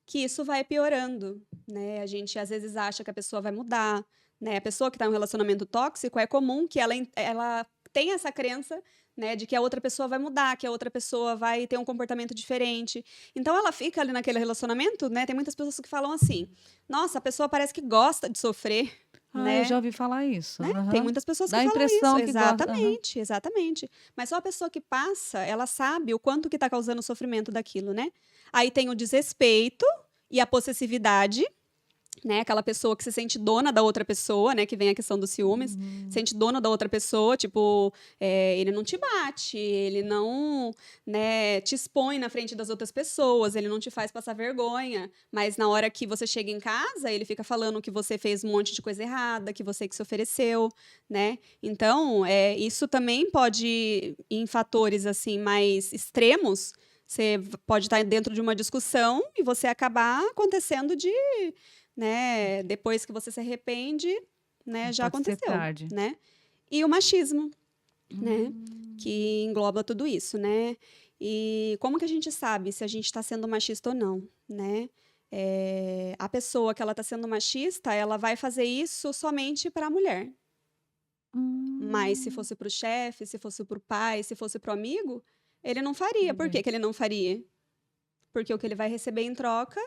B: que isso vai piorando, né? A gente às vezes acha que a pessoa vai mudar, né? A pessoa que está em um relacionamento tóxico, é comum que ela tenha essa crença, né, de que a outra pessoa vai mudar, que a outra pessoa vai ter um comportamento diferente. Então ela fica ali naquele relacionamento, né? Tem muitas pessoas que falam assim: "Nossa, a pessoa parece que gosta de sofrer",
A: Ah, eu já
B: né?
A: ouvi falar isso.
B: Né? Tem
A: Aham.
B: muitas pessoas
A: Dá
B: que
A: a
B: falam isso.
A: impressão que gosta. Aham.
B: Exatamente, exatamente. Mas só a pessoa que passa, ela sabe o quanto que está causando sofrimento daquilo, né? Aí tem o desrespeito e a possessividade, né? Aquela pessoa que se sente dona da outra pessoa, né? Que vem a questão dos ciúmes. Sente dona da outra pessoa, tipo, ele não te bate, ele não, né, te expõe na frente das outras pessoas, ele não te faz passar vergonha. Mas na hora que você chega em casa, ele fica falando que você fez um monte de coisa errada, que você que se ofereceu, né? Então, isso também pode, em fatores assim mais extremos, você pode estar dentro de uma discussão e você acabar acontecendo de, né, depois que você se arrepende, né, já
A: Pode ser
B: aconteceu,
A: tarde.
B: né? E o machismo, né,
A: Hum.
B: que engloba tudo isso, né? E como que a gente sabe se a gente está sendo machista ou não, né? A pessoa que ela está sendo machista, ela vai fazer isso somente para a mulher. Mas se
A: Hum.
B: fosse para o chefe, se fosse para o pai, se fosse para o amigo, ele não faria.
A: Tudo
B: Por que
A: bem.
B: que ele não faria? Porque o que ele vai receber em troca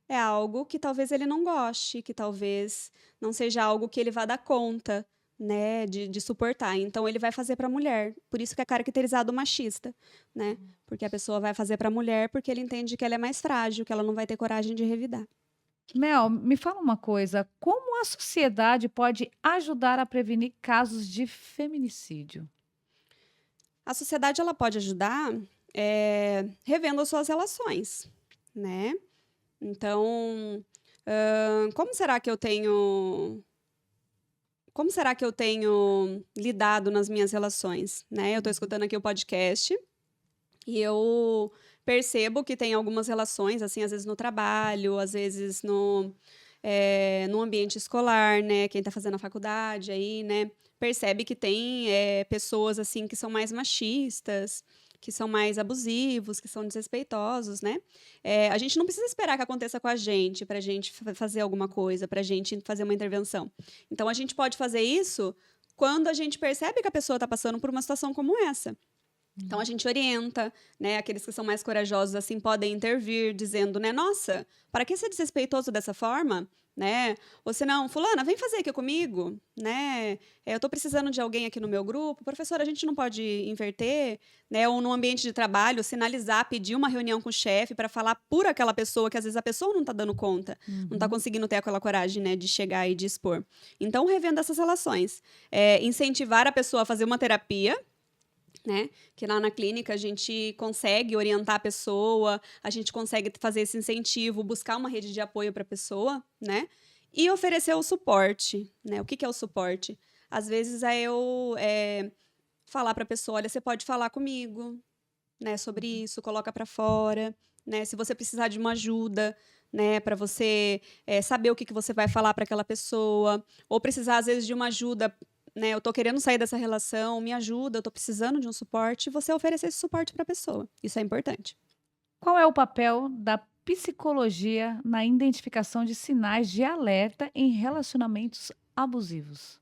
B: é algo que talvez ele não goste, que talvez não seja algo que ele vá dar conta, né, de suportar. Então ele vai fazer para a mulher. Por isso que é caracterizado machista, né? Porque a pessoa vai fazer para a mulher porque ele entende que ela é mais frágil, que ela não vai ter coragem de revidar.
A: Mel, me fala uma coisa, como a sociedade pode ajudar a prevenir casos de feminicídio?
B: A sociedade ela pode ajudar revendo as suas relações, né? Então, como será que eu tenho lidado nas minhas relações, né? Eu estou escutando aqui o podcast e eu percebo que tem algumas relações, assim, às vezes no trabalho, às vezes no ambiente escolar, né? Quem está fazendo a faculdade aí, né? Percebe que tem pessoas, assim, que são mais machistas, que são mais abusivos, que são desrespeitosos, né? A gente não precisa esperar que aconteça com a gente para a gente fazer alguma coisa, para a gente fazer uma intervenção. Então, a gente pode fazer isso quando a gente percebe que a pessoa está passando por uma situação como essa. Então a gente orienta, né? Aqueles que são mais corajosos assim podem intervir, dizendo, né? Nossa, para que ser desrespeitoso dessa forma, né? Ou se não, fulana, vem fazer aqui comigo, né? Eu estou precisando de alguém aqui no meu grupo. Professora, a gente não pode inverter, né? Ou no ambiente de trabalho, sinalizar, pedir uma reunião com o chefe para falar por aquela pessoa que às vezes a pessoa não está dando conta, não está conseguindo ter aquela coragem, né? De chegar e de expor. Então revendo essas relações, incentivar a pessoa a fazer uma terapia, né? Que lá na clínica a gente consegue orientar a pessoa, a gente consegue fazer esse incentivo, buscar uma rede de apoio para a pessoa, né? E oferecer o suporte, né? O que é o suporte? Às vezes é eu falar para a pessoa, olha, você pode falar comigo, né? Sobre isso, coloca para fora, né? Se você precisar de uma ajuda, né? Para você saber o que você vai falar para aquela pessoa, ou precisar às vezes de uma ajuda, né, eu tô querendo sair dessa relação, me ajuda, eu tô precisando de um suporte, você oferecer esse suporte para a pessoa. Isso é importante.
A: Qual é o papel da psicologia na identificação de sinais de alerta em relacionamentos abusivos?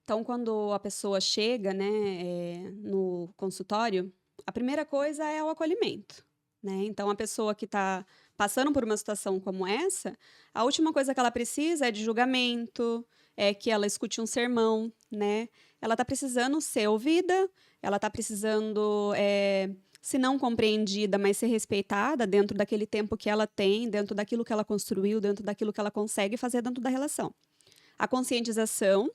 B: Então, quando a pessoa chega, né, no consultório, a primeira coisa é o acolhimento, né? Então, a pessoa que está passando por uma situação como essa, a última coisa que ela precisa é de julgamento, é que ela escute um sermão, né? Ela está precisando ser ouvida, ela está precisando, se não compreendida, mas ser respeitada dentro daquele tempo que ela tem, dentro daquilo que ela construiu, dentro daquilo que ela consegue fazer dentro da relação. A conscientização.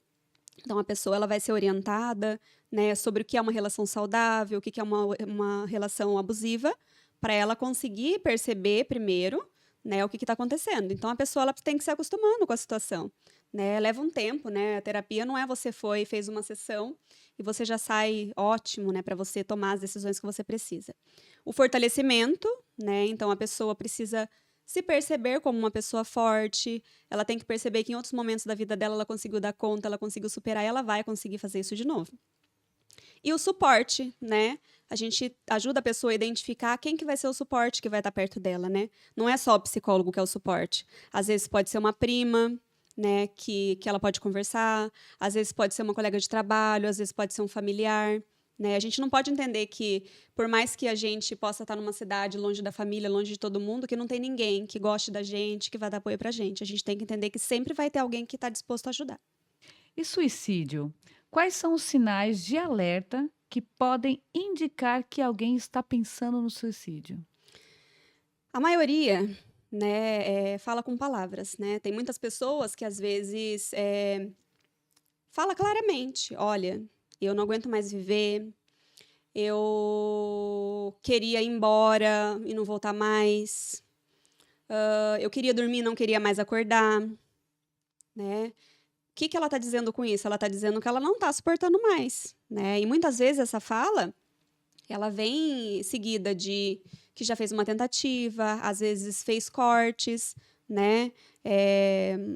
B: Então, a pessoa ela vai ser orientada, né, sobre o que é uma relação saudável, o que é uma relação abusiva, para ela conseguir perceber primeiro, né, o que está acontecendo. Então, a pessoa ela tem que se acostumando com a situação. Né? Leva um tempo, né? A terapia não é você foi, fez uma sessão e você já sai ótimo, né, para você tomar as decisões que você precisa. O fortalecimento, né? Então, a pessoa precisa se perceber como uma pessoa forte, ela tem que perceber que em outros momentos da vida dela ela conseguiu dar conta, ela conseguiu superar e ela vai conseguir fazer isso de novo. E o suporte, né? A gente ajuda a pessoa a identificar quem que vai ser o suporte que vai estar perto dela, né? Não é só o psicólogo que é o suporte. Às vezes pode ser uma prima, né? Que ela pode conversar. Às vezes pode ser uma colega de trabalho, às vezes pode ser um familiar. Né? A gente não pode entender que, por mais que a gente possa estar numa cidade longe da família, longe de todo mundo, que não tem ninguém que goste da gente, que vai dar apoio pra gente. A gente tem que entender que sempre vai ter alguém que está disposto a ajudar.
A: E suicídio? Quais são os sinais de alerta que podem indicar que alguém está pensando no suicídio?
B: A maioria, né, fala com palavras, né? Tem muitas pessoas que, às vezes, fala claramente, olha, eu não aguento mais viver, eu queria ir embora e não voltar mais, eu queria dormir e não queria mais acordar, né? O que ela está dizendo com isso? Ela está dizendo que ela não está suportando mais, né? E muitas vezes essa fala, ela vem seguida de que já fez uma tentativa, às vezes fez cortes, né?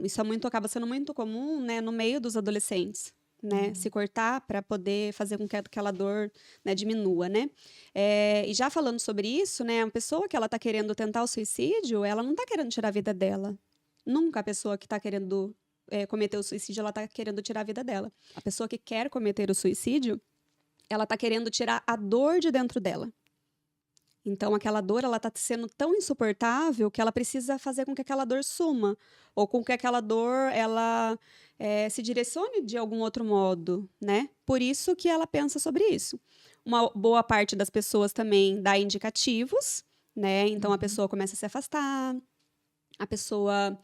B: Isso acaba sendo muito comum, né, no meio dos adolescentes, né? Se cortar para poder fazer com que aquela dor, né, diminua, né? E já falando sobre isso, né, a pessoa que ela está querendo tentar o suicídio, ela não está querendo tirar a vida dela. Nunca a pessoa que está querendo cometer o suicídio, ela está querendo tirar a vida dela. A pessoa que quer cometer o suicídio, ela está querendo tirar a dor de dentro dela. Então, aquela dor, ela está sendo tão insuportável que ela precisa fazer com que aquela dor suma, ou com que aquela dor, ela se direcione de algum outro modo, né? Por isso que ela pensa sobre isso. Uma boa parte das pessoas também dá indicativos, né? Então, a pessoa começa a se afastar, a pessoa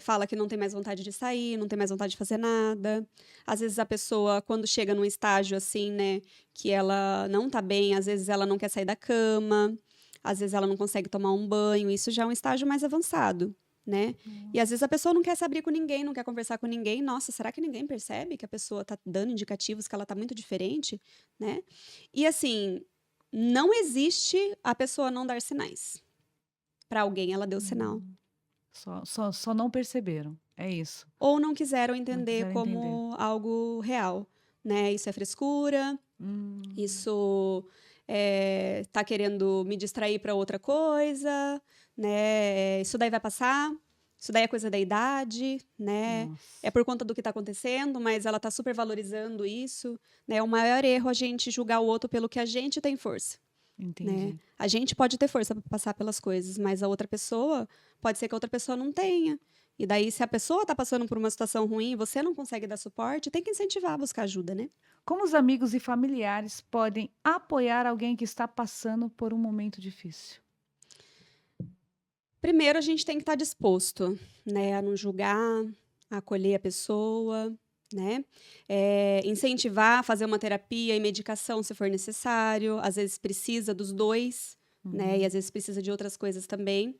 B: fala que não tem mais vontade de sair, não tem mais vontade de fazer nada. Às vezes a pessoa, quando chega num estágio assim, né, que ela não tá bem, às vezes ela não quer sair da cama, às vezes ela não consegue tomar um banho, isso já é um estágio mais avançado, né? E às vezes a pessoa não quer se abrir com ninguém, não quer conversar com ninguém. Nossa, será que ninguém percebe que a pessoa tá dando indicativos que ela tá muito diferente, né? E assim, não existe a pessoa não dar sinais. Para alguém, ela deu sinal.
A: Só não perceberam. É isso.
B: Ou não quiseram
A: Não
B: entender
A: quiseram entender.
B: como algo real, né? Isso é frescura, isso tá querendo me distrair para outra coisa, né? Isso daí vai passar, isso daí é coisa da idade, né?
A: Nossa.
B: É por conta do que está acontecendo, mas ela está super valorizando isso, né? O maior erro é a gente julgar o outro pelo que a gente tem força.
A: Entendi.
B: Né? A gente pode ter força para passar pelas coisas, mas a outra pessoa, pode ser que a outra pessoa não tenha. E daí, se a pessoa está passando por uma situação ruim e você não consegue dar suporte, tem que incentivar a buscar ajuda, né?
A: Como os amigos e familiares podem apoiar alguém que está passando por um momento difícil?
B: Primeiro, a gente tem que estar disposto, né, a não julgar, a acolher a pessoa, né? Incentivar a fazer uma terapia e medicação se for necessário. Às vezes precisa dos dois, né? E às vezes precisa de outras coisas também.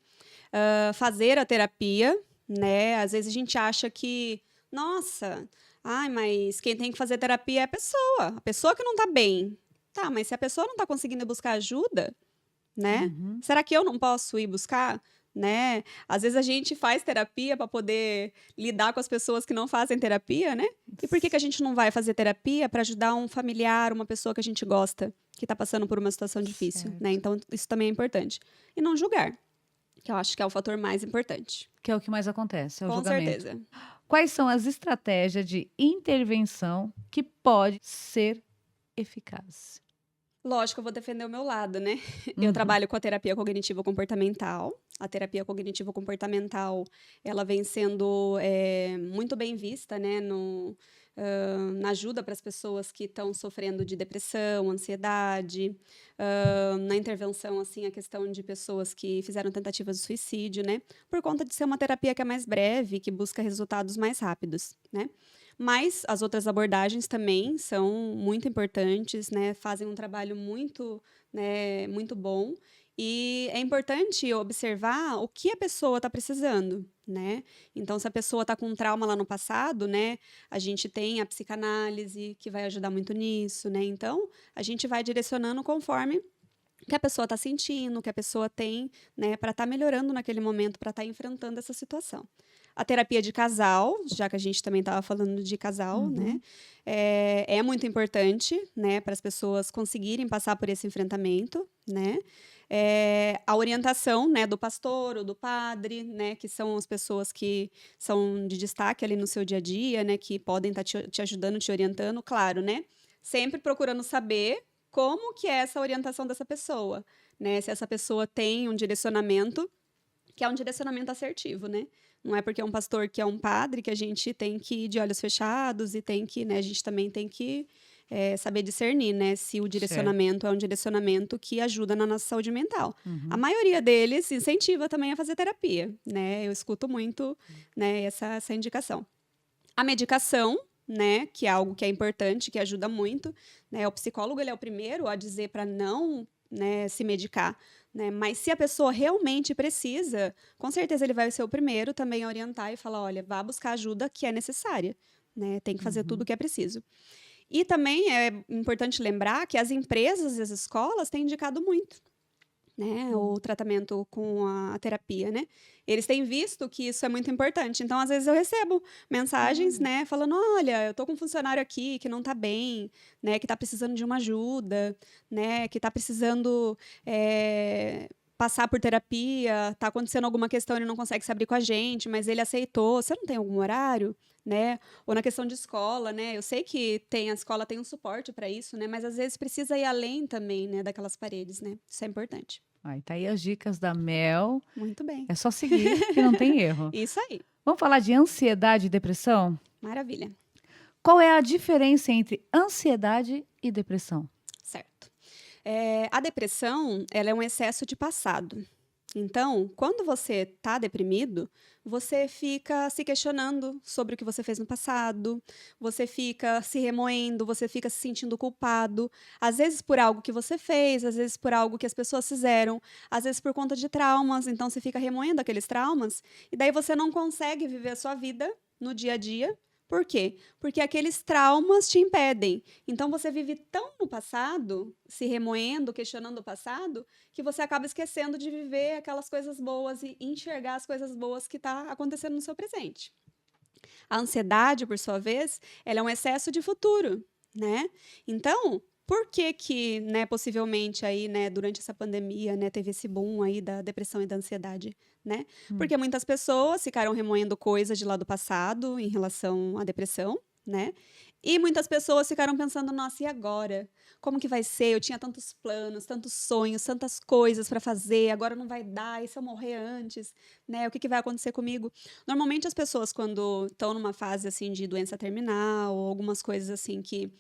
B: Fazer a terapia, né? Às vezes a gente acha que, nossa, mas quem tem que fazer terapia é a pessoa que não tá bem. Tá, mas se a pessoa não tá conseguindo buscar ajuda, né? Será que eu não posso ir buscar? Né? Às vezes a gente faz terapia para poder lidar com as pessoas que não fazem terapia, né? E por que a gente não vai fazer terapia para ajudar um familiar, uma pessoa que a gente gosta, que está passando por uma situação difícil, né? Então, isso também é importante. E não julgar, que eu acho que é o fator mais importante.
A: Que é o que mais acontece, é o
B: Com
A: julgamento.
B: certeza.
A: Quais são as estratégias de intervenção que pode ser eficaz?
B: Lógico, eu vou defender o meu lado, né? Eu
A: Uhum.
B: trabalho com a terapia cognitivo-comportamental. A terapia cognitivo-comportamental, ela vem sendo muito bem vista, né, na ajuda para as pessoas que estão sofrendo de depressão, ansiedade, na intervenção, assim, a questão de pessoas que fizeram tentativas de suicídio, né, por conta de ser uma terapia que é mais breve, que busca resultados mais rápidos, né. Mas as outras abordagens também são muito importantes, né, fazem um trabalho muito, né, muito bom. E é importante observar o que a pessoa está precisando, né? Então, se a pessoa está com um trauma lá no passado, né, a gente tem a psicanálise que vai ajudar muito nisso, né? Então, a gente vai direcionando conforme o que a pessoa está sentindo, o que a pessoa tem, né, para estar melhorando naquele momento, para estar enfrentando essa situação. A terapia de casal, já que a gente também estava falando de casal, né,
A: Uhum.
B: é muito importante, né, para as pessoas conseguirem passar por esse enfrentamento, né. A orientação, né, do pastor ou do padre, né, que são as pessoas que são de destaque ali no seu dia a dia, né, que podem estar te ajudando, te orientando, claro, né, sempre procurando saber como que é essa orientação dessa pessoa, né, se essa pessoa tem um direcionamento que é um direcionamento assertivo, né. Não é porque é um pastor que é um padre que a gente tem que ir de olhos fechados e tem que, né, a gente também tem que, saber discernir, né, se o
A: Certo.
B: direcionamento é um direcionamento que ajuda na nossa saúde mental. A
A: Uhum.
B: maioria deles incentiva também a fazer terapia, né, eu escuto muito, né, essa indicação. A medicação, né, que é algo que é importante, que ajuda muito, né, o psicólogo ele é o primeiro a dizer para não, né, se medicar, né, mas se a pessoa realmente precisa, com certeza ele vai ser o primeiro também a orientar e falar, olha, vá buscar a ajuda que é necessária, né, tem que fazer tudo o
A: Uhum.
B: que é preciso. E também é importante lembrar que as empresas e as escolas têm indicado muito, né, o tratamento com a terapia, né. Eles têm visto que isso é muito importante, então às vezes eu recebo mensagens,
A: Olha.
B: né, falando: "Olha, eu tô com um funcionário aqui que não tá bem, né, que tá precisando de uma ajuda, né, que tá precisando, passar por terapia, tá acontecendo alguma questão, ele não consegue se abrir com a gente, mas ele aceitou, você não tem algum horário?", né. Ou na questão de escola, né, eu sei que a escola tem um suporte para isso, né, mas às vezes precisa ir além também, né, daquelas paredes, né, isso é importante.
A: Aí tá aí as dicas da Mel.
B: Muito bem.
A: É só seguir que não tem erro.
B: Isso aí,
A: Vamos falar de ansiedade e depressão?
B: maravilha,
A: Qual é a diferença entre ansiedade e depressão?
B: certo. A depressão, ela é um excesso de passado. Então, quando você está deprimido, você fica se questionando sobre o que você fez no passado, você fica se remoendo, você fica se sentindo culpado, às vezes por algo que você fez, às vezes por algo que as pessoas fizeram, às vezes por conta de traumas, então você fica remoendo aqueles traumas, e daí você não consegue viver a sua vida no dia a dia. Por quê? Porque aqueles traumas te impedem. Então você vive tão no passado, se remoendo, questionando o passado, que você acaba esquecendo de viver aquelas coisas boas e enxergar as coisas boas que está acontecendo no seu presente. A ansiedade, por sua vez, ela é um excesso de futuro, né? Então, por que que, né, possivelmente aí, né, durante essa pandemia, né, teve esse boom aí da depressão e da ansiedade, né?
A: Hum.
B: Porque muitas pessoas ficaram remoendo coisas de lá do passado em relação à depressão, né? E muitas pessoas ficaram pensando, nossa, e agora? Como que vai ser? Eu tinha tantos planos, tantos sonhos, tantas coisas para fazer, agora não vai dar, e se eu morrer antes, né? O que que vai acontecer comigo? Normalmente as pessoas quando estão numa fase assim de doença terminal ou algumas coisas assim que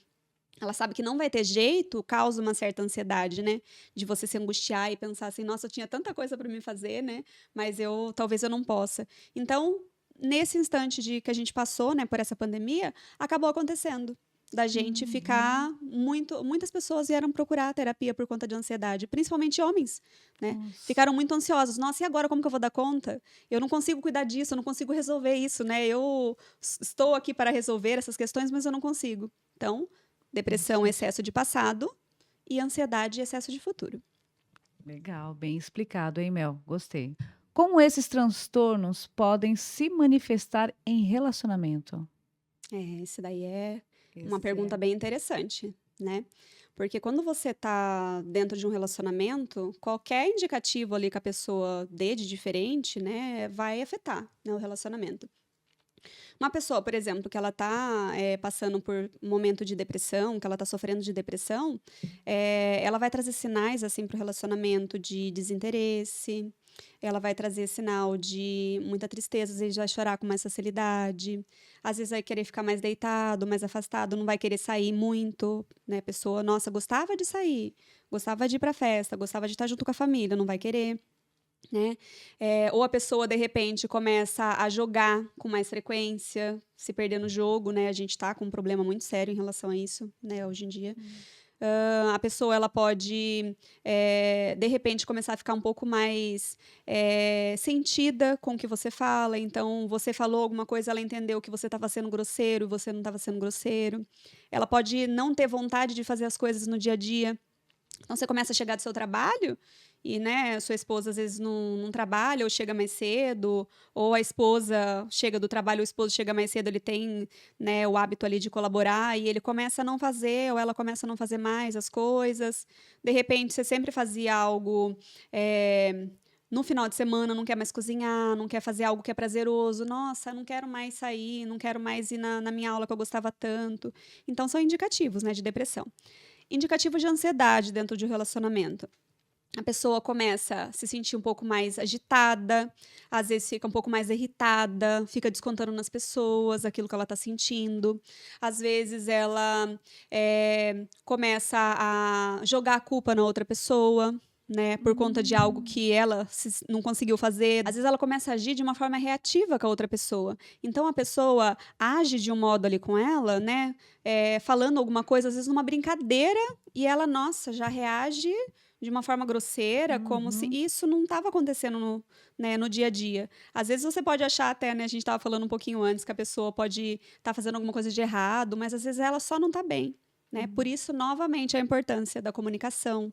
B: ela sabe que não vai ter jeito, causa uma certa ansiedade, né, de você se angustiar e pensar assim: "Nossa, eu tinha tanta coisa para me fazer, né, mas talvez eu não possa". Então, nesse instante de que a gente passou, né, por essa pandemia, acabou acontecendo da gente
A: Uhum.
B: ficar muitas pessoas vieram procurar terapia por conta de ansiedade, principalmente homens, né,
A: Nossa.
B: ficaram muito ansiosos: "Nossa, e agora como que eu vou dar conta? Eu não consigo cuidar disso, eu não consigo resolver isso, né, eu estou aqui para resolver essas questões, mas eu não consigo". Então, depressão,
A: Entendi.
B: excesso de passado e ansiedade, excesso de futuro.
A: Legal, bem explicado, hein, Mel? Gostei. Como esses transtornos podem se manifestar em relacionamento?
B: Esse daí é uma
A: Esse
B: pergunta
A: é.
B: bem interessante, né? Porque quando você tá dentro de um relacionamento, qualquer indicativo ali que a pessoa dê de diferente, né, vai afetar, né, o relacionamento. Uma pessoa, por exemplo, que ela está passando por um momento de depressão, que ela está sofrendo de depressão, ela vai trazer sinais assim para o relacionamento de desinteresse, ela vai trazer sinal de muita tristeza, às vezes vai chorar com mais facilidade, às vezes vai querer ficar mais deitado, mais afastado, não vai querer sair muito, né? A pessoa, nossa, gostava de sair, gostava de ir para festa, gostava de estar junto com a família, não vai querer. Né? Ou a pessoa, de repente, começa a jogar com mais frequência, se perder no jogo, né? A gente está com um problema muito sério em relação a isso, né, hoje em dia. A pessoa ela pode, de repente, começar a ficar um pouco mais sentida com o que você fala. Então, você falou alguma coisa, ela entendeu que você estava sendo grosseiro, você não estava sendo grosseiro. Ela pode não ter vontade de fazer as coisas no dia a dia. Então, você começa a chegar do seu trabalho e, né, sua esposa às vezes não trabalha ou chega mais cedo, ou a esposa chega do trabalho, o esposo chega mais cedo, ele tem, né, o hábito ali de colaborar e ele começa a não fazer, ou ela começa a não fazer mais as coisas. De repente, você sempre fazia algo no final de semana, não quer mais cozinhar, não quer fazer algo que é prazeroso. Nossa, não quero mais sair, não quero mais ir na minha aula que eu gostava tanto. Então, são indicativos, né, de depressão. Indicativo de ansiedade dentro de um relacionamento. A pessoa começa a se sentir um pouco mais agitada, às vezes fica um pouco mais irritada, fica descontando nas pessoas aquilo que ela está sentindo. Às vezes ela começa a jogar a culpa na outra pessoa, né, por conta de algo que ela não conseguiu fazer. Às vezes ela começa a agir de uma forma reativa com a outra pessoa. Então a pessoa age de um modo ali com ela, né, falando alguma coisa, às vezes numa brincadeira, e ela, nossa, já reage de uma forma grosseira, como se isso não estava acontecendo no dia a dia. Às vezes você pode achar até, né, a gente estava falando um pouquinho antes, que a pessoa pode estar fazendo alguma coisa de errado, mas às vezes ela só não está bem, né? Por isso, novamente, a importância da comunicação,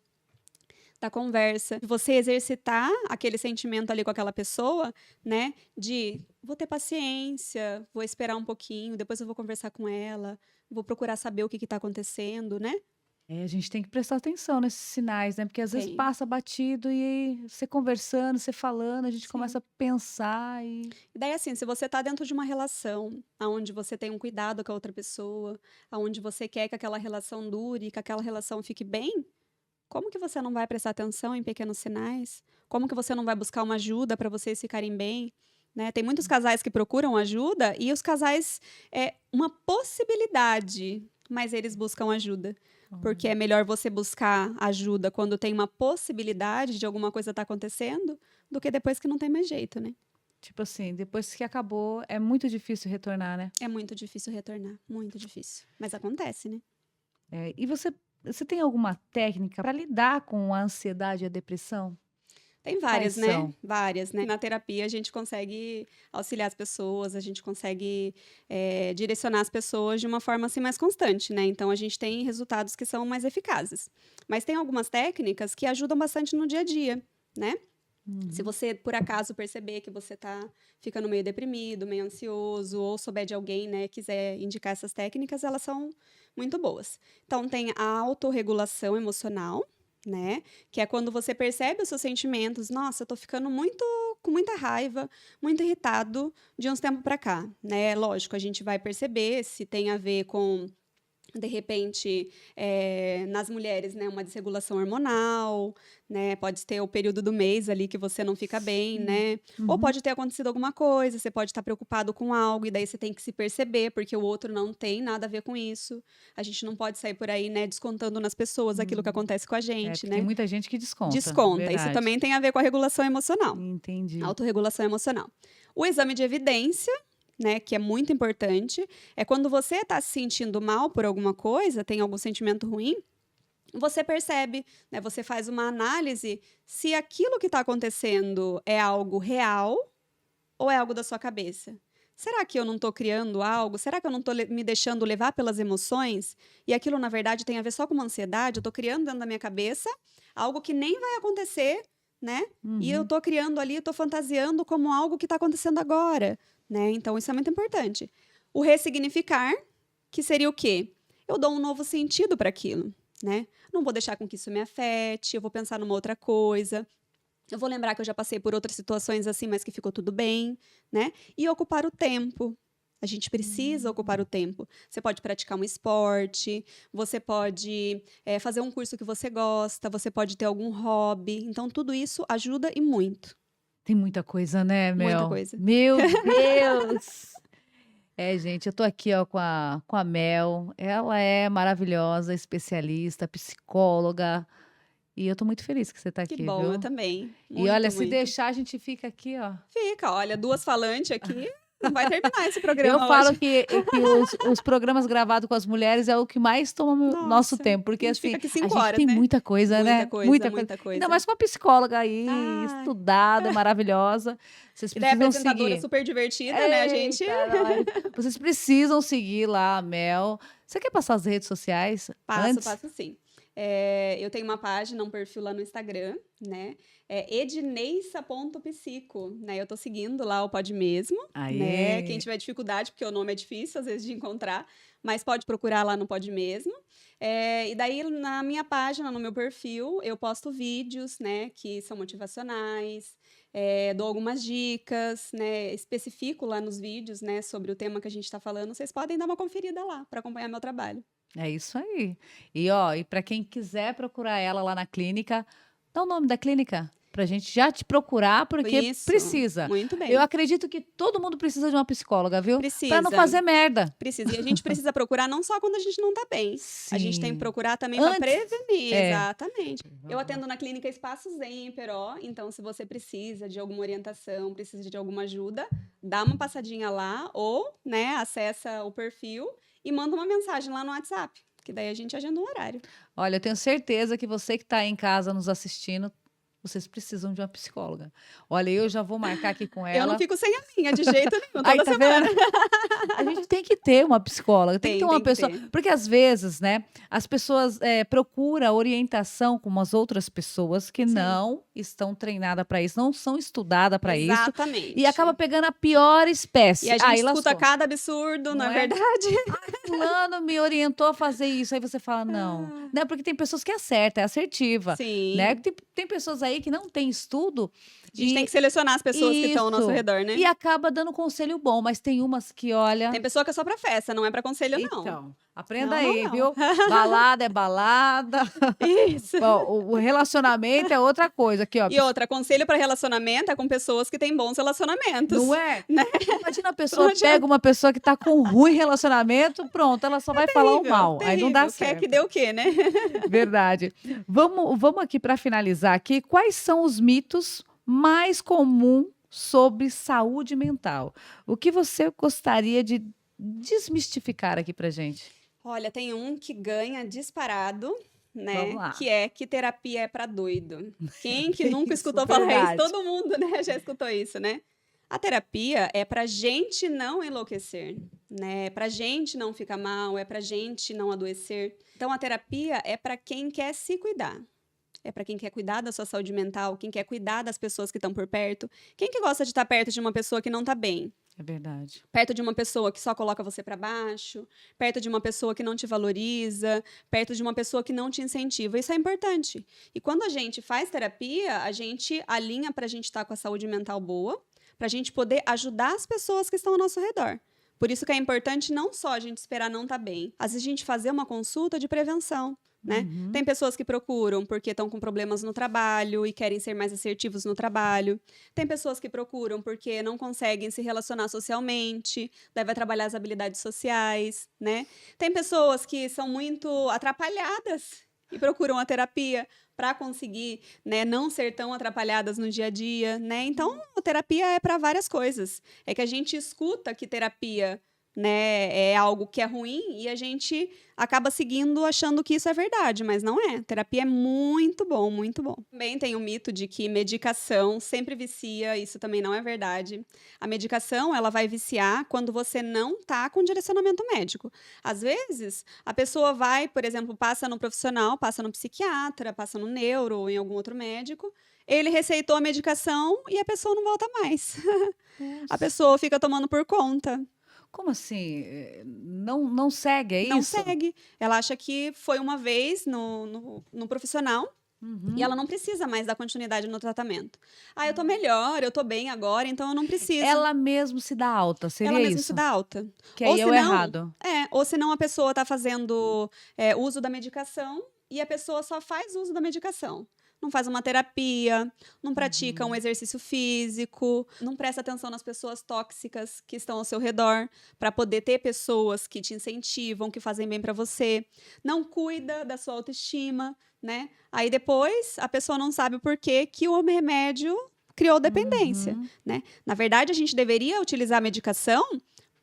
B: da conversa, de você exercitar aquele sentimento ali com aquela pessoa, né? De vou ter paciência, vou esperar um pouquinho, depois eu vou conversar com ela, vou procurar saber o que está acontecendo, né?
A: A gente tem que prestar atenção nesses sinais, né? Porque às vezes
B: Tem.
A: passa batido e você conversando, você falando, a gente
B: Sim.
A: começa a pensar
B: E daí, assim, se você está dentro de uma relação onde você tem um cuidado com a outra pessoa, onde você quer que aquela relação dure, que aquela relação fique bem, como que você não vai prestar atenção em pequenos sinais? Como que você não vai buscar uma ajuda para vocês ficarem bem? Né? Tem muitos casais que procuram ajuda e os casais uma possibilidade, mas eles buscam ajuda. Porque é melhor você buscar ajuda quando tem uma possibilidade de alguma coisa estar acontecendo do que depois que não tem mais jeito, né?
A: Tipo assim, depois que acabou, é muito difícil retornar, né?
B: É muito difícil retornar, muito difícil. Mas acontece, né?
A: E você tem alguma técnica para lidar com a ansiedade e a depressão?
B: Tem várias,
A: Quais
B: né?
A: são?
B: Várias, né? Na terapia a gente consegue auxiliar as pessoas, a gente consegue direcionar as pessoas de uma forma assim mais constante, né? Então a gente tem resultados que são mais eficazes. Mas tem algumas técnicas que ajudam bastante no dia a dia, né? Se você, por acaso, perceber que você está ficando meio deprimido, meio ansioso, ou souber de alguém, né, quiser indicar essas técnicas, elas são muito boas. Então, tem a autorregulação emocional, né, que é quando você percebe os seus sentimentos. Nossa, eu tô ficando com muita raiva, muito irritado de uns tempos para cá, né? Lógico, a gente vai perceber se tem a ver com, de repente, nas mulheres, né, uma desregulação hormonal, né? Pode ter o período do mês ali que você não fica bem, né? Ou pode ter acontecido alguma coisa, você pode estar preocupado com algo, e daí você tem que se perceber, porque o outro não tem nada a ver com isso. A gente não pode sair por aí, né, descontando nas pessoas aquilo que acontece com a gente,
A: Porque
B: né?
A: tem muita gente que desconta.
B: Desconta. Isso
A: Verdade.
B: também tem a ver com a regulação emocional.
A: Entendi.
B: Autorregulação emocional. O exame de evidência, né, que é muito importante, é quando você está se sentindo mal por alguma coisa, tem algum sentimento ruim, você percebe, né, você faz uma análise se aquilo que está acontecendo é algo real ou é algo da sua cabeça. Será que eu não estou criando algo? Será que eu não estou me deixando levar pelas emoções? E aquilo, na verdade, tem a ver só com uma ansiedade? Eu estou criando dentro da minha cabeça algo que nem vai acontecer, né? E eu estou criando ali, estou fantasiando como algo que está acontecendo agora, né? Então, isso é muito importante. O ressignificar, que seria o quê? eu dou um novo sentido para aquilo, né? Não vou deixar com que isso me afete, eu vou pensar numa outra coisa. Eu vou lembrar que eu já passei por outras situações assim, mas que ficou tudo bem, né? E ocupar o tempo. A gente precisa ocupar o tempo. Você pode praticar um esporte, você pode fazer um curso que você gosta, você pode ter algum hobby. Então, tudo isso ajuda e muito.
A: Tem muita coisa, né,
B: Muita
A: Mel?
B: coisa.
A: Meu Deus! Gente, eu tô aqui, ó, com a Mel. Ela é maravilhosa, especialista, psicóloga. E eu tô muito feliz que você tá
B: Que
A: aqui,
B: bom, eu
A: viu?
B: também.
A: E olha,
B: Muito,
A: se
B: muito.
A: deixar, a gente fica aqui, ó.
B: Fica, olha, duas falantes aqui, não vai terminar esse
A: Eu
B: programa
A: falo
B: hoje.
A: que os programas gravados com as mulheres é o que mais toma nosso
B: Nossa,
A: tempo,
B: a
A: porque
B: gente
A: assim,
B: fica aqui
A: a
B: 5
A: gente
B: horas,
A: tem
B: né?
A: muita coisa,
B: Muita
A: né?
B: coisa,
A: Muita coisa.
B: muita
A: Ainda
B: coisa.
A: mais com uma psicóloga aí,
B: Ai,
A: estudada, maravilhosa. Vocês
B: e daí a
A: precisam
B: apresentadora
A: seguir.
B: super divertida, né? A gente
A: Eita, nós. Vocês precisam seguir lá a Mel. Você quer passar as redes sociais antes?
B: passo sim. Eu tenho uma página, um perfil lá no Instagram, né? É edneissa.psico, né? Eu tô seguindo lá o Pode Mesmo, né? Quem
A: Aê!
B: tiver dificuldade, porque o nome é difícil às vezes de encontrar, mas pode procurar lá no Pode Mesmo. E daí na minha página, no meu perfil, eu posto vídeos, né? Que são motivacionais, dou algumas dicas, né? Especifico lá nos vídeos, né? Sobre o tema que a gente está falando. Vocês podem dar uma conferida lá para acompanhar meu trabalho.
A: É isso aí. E ó, e para quem quiser procurar ela lá na clínica, dá o nome da clínica pra gente já te procurar, porque
B: Isso,
A: precisa.
B: muito
A: Eu
B: bem.
A: acredito que todo mundo precisa de uma psicóloga, viu? Pra não
B: Precisa,
A: fazer merda.
B: precisa. E a gente precisa procurar não só quando a gente não tá bem. A gente tem que
A: Sim.
B: procurar também para
A: Antes,
B: prevenir,
A: é.
B: exatamente. Eu atendo na clínica Espaço Zen, em Peró, então se você precisa de alguma orientação, precisa de alguma ajuda, dá uma passadinha lá ou, né, acessa o perfil e manda uma mensagem lá no WhatsApp, que daí a gente agenda um horário.
A: Olha, eu tenho certeza que você que está aí em casa nos assistindo, vocês precisam de uma psicóloga. Olha, eu já vou marcar aqui com
B: Eu não
A: ela.
B: fico sem a minha, de jeito nenhum,
A: Aí,
B: toda
A: tá
B: semana.
A: vendo? A gente tem que ter uma psicóloga, tem que ter uma
B: Tem que
A: pessoa.
B: ter.
A: Porque às vezes, né, as pessoas procuram orientação com as outras pessoas que
B: Sim.
A: não estão treinadas para isso, não são estudadas para isso.
B: Exatamente.
A: E acaba pegando a pior espécie.
B: E a gente
A: Aí
B: escuta
A: lascou.
B: cada absurdo, não é
A: Não é?
B: verdade?
A: Fulano me orientou a fazer isso. Aí você fala, não. Né? Porque tem pessoas que acertam, é assertiva.
B: Sim.
A: Né? Tem pessoas aí que não têm estudo.
B: A gente tem que selecionar as pessoas que estão ao nosso
A: Isso.
B: redor, né?
A: E acaba dando conselho bom, mas tem umas que, olha.
B: Tem pessoa que é só pra festa, não é pra conselho, não.
A: Então, aprenda
B: Não, não,
A: aí,
B: não.
A: viu? Balada é balada.
B: Isso.
A: Ó, o relacionamento é outra coisa. Aqui, ó.
B: E outra, conselho pra relacionamento é com pessoas que têm bons relacionamentos.
A: Não é?
B: Né?
A: Imagina a pessoa
B: adianta.
A: pega uma pessoa que tá com ruim relacionamento, pronto, ela só vai falar o
B: Terrível,
A: mal. Aí não dá
B: terrível.
A: certo.
B: Quer que dê o quê, né?
A: Verdade. Vamos aqui para finalizar aqui. Quais são os mitos mais comuns sobre saúde mental? O que você gostaria de desmistificar aqui pra gente?
B: Olha, tem um que ganha disparado, né?
A: Vamos lá.
B: Que é que terapia é pra doido. Quem que
A: Que
B: nunca
A: isso,
B: escutou falar
A: verdade.
B: isso? Todo mundo, né? Já escutou isso, né? A terapia é pra gente não enlouquecer, né? É pra gente não ficar mal, é pra gente não adoecer. Então, a terapia é pra quem quer se cuidar. É para quem quer cuidar da sua saúde mental, quem quer cuidar das pessoas que estão por perto. Quem que gosta de estar perto de uma pessoa que não está bem?
A: É verdade.
B: Perto de uma pessoa que só coloca você para baixo, perto de uma pessoa que não te valoriza, perto de uma pessoa que não te incentiva. Isso é importante. E quando a gente faz terapia, a gente alinha para a gente estar com a saúde mental boa, para a gente poder ajudar as pessoas que estão ao nosso redor. Por isso que é importante não só a gente esperar não estar bem, às vezes a gente fazer uma consulta de prevenção. Né? Tem pessoas que procuram porque estão com problemas no trabalho e querem ser mais assertivos no trabalho. Tem pessoas que procuram porque não conseguem se relacionar socialmente, daí vai trabalhar as habilidades sociais, né? Tem pessoas que são muito atrapalhadas e procuram a terapia para conseguir, né, não ser tão atrapalhadas no dia a dia, né? Então, a terapia é para várias coisas. É que a gente escuta que terapia, né, é algo que é ruim e a gente acaba seguindo achando que isso é verdade, mas não é. Terapia é muito bom, muito bom. Também tem o mito de que medicação sempre vicia, isso também não é verdade. A medicação, ela vai viciar quando você não tá com direcionamento médico. Às vezes, a pessoa vai, por exemplo, passa no profissional, passa no psiquiatra, passa no neuro ou em algum outro médico, ele receitou a medicação e a pessoa não volta mais. A pessoa fica tomando por conta.
A: Como assim? Não segue, é
B: Não
A: isso?
B: segue. Ela acha que foi uma vez no profissional e
A: Uhum.
B: ela não precisa mais dar continuidade no tratamento. Ah, eu tô melhor, eu tô bem agora, então eu não preciso.
A: Ela mesmo se dá alta,
B: Ela
A: seria
B: mesma se
A: isso?
B: dá alta.
A: Que
B: Ou
A: aí é o
B: se não,
A: errado.
B: ou se não a pessoa está fazendo uso da medicação e a pessoa só faz uso da medicação. Não faz uma terapia, não pratica um exercício físico, não presta atenção nas pessoas tóxicas que estão ao seu redor, para poder ter pessoas que te incentivam, que fazem bem para você. Não cuida da sua autoestima, né? Aí depois a pessoa não sabe o porquê que o remédio criou dependência,
A: Uhum.
B: né? Na verdade, a gente deveria utilizar a medicação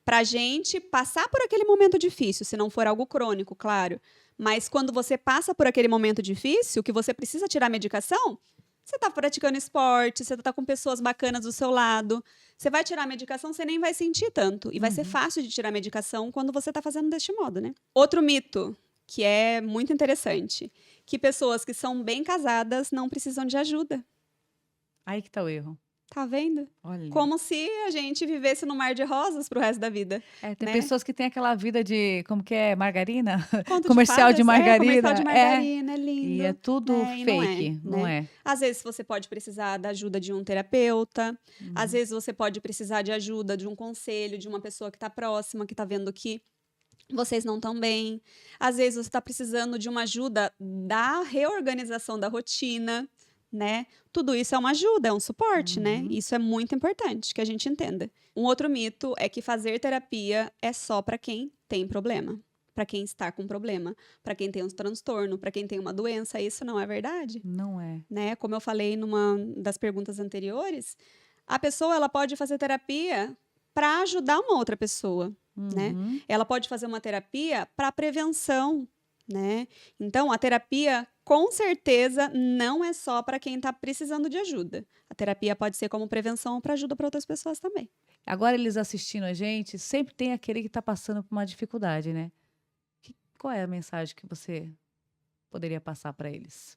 B: para a gente passar por aquele momento difícil, se não for algo crônico, claro. Mas quando você passa por aquele momento difícil, que você precisa tirar a medicação, você está praticando esporte, você está com pessoas bacanas do seu lado. Você vai tirar a medicação, você nem vai sentir tanto. E vai ser fácil de tirar a medicação quando você está fazendo deste modo, né? Outro mito, que é muito interessante, que pessoas que são bem casadas não precisam de ajuda.
A: Aí que tá o erro.
B: Tá vendo?
A: Olha.
B: Como se a gente vivesse num mar de rosas pro resto da vida,
A: Tem
B: né?
A: pessoas que têm aquela vida de, como que é, margarina?
B: Conto de
A: Comercial de
B: fadas, comercial de
A: margarina.
B: margarina, é
A: E é
B: lindo,
A: tudo
B: né? E não é,
A: fake, não
B: né?
A: é?
B: Às vezes você pode precisar da ajuda de um terapeuta, às vezes você pode precisar de ajuda de um conselho, de uma pessoa que está próxima, que está vendo que vocês não estão bem. Às vezes você está precisando de uma ajuda da reorganização da rotina, né? Tudo isso é uma ajuda, é um suporte, né? Isso é muito importante que a gente entenda. Um outro mito é que fazer terapia é só para quem tem problema, para quem está com problema, para quem tem um transtorno, para quem tem uma doença. Isso não é verdade,
A: Não é.
B: né? Como eu falei numa das perguntas anteriores, a pessoa ela pode fazer terapia para ajudar uma outra pessoa, né? Ela pode fazer uma terapia para prevenção, né? Então, a terapia, com certeza, não é só para quem está precisando de ajuda. A terapia pode ser como prevenção ou para ajuda para outras pessoas também.
A: Agora eles assistindo a gente, sempre tem aquele que está passando por uma dificuldade, né? Qual é a mensagem que você poderia passar para eles?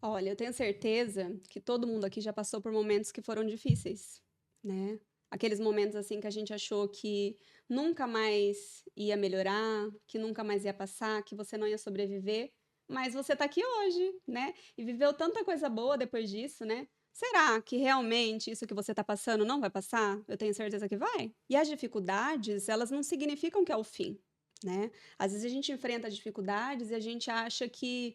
B: Olha, eu tenho certeza que todo mundo aqui já passou por momentos que foram difíceis, né? Aqueles momentos assim que a gente achou que nunca mais ia melhorar, que nunca mais ia passar, que você não ia sobreviver, mas você tá aqui hoje, né? E viveu tanta coisa boa depois disso, né? Será que realmente isso que você está passando não vai passar? Eu tenho certeza que vai. E as dificuldades, elas não significam que é o fim, né? Às vezes a gente enfrenta dificuldades e a gente acha que,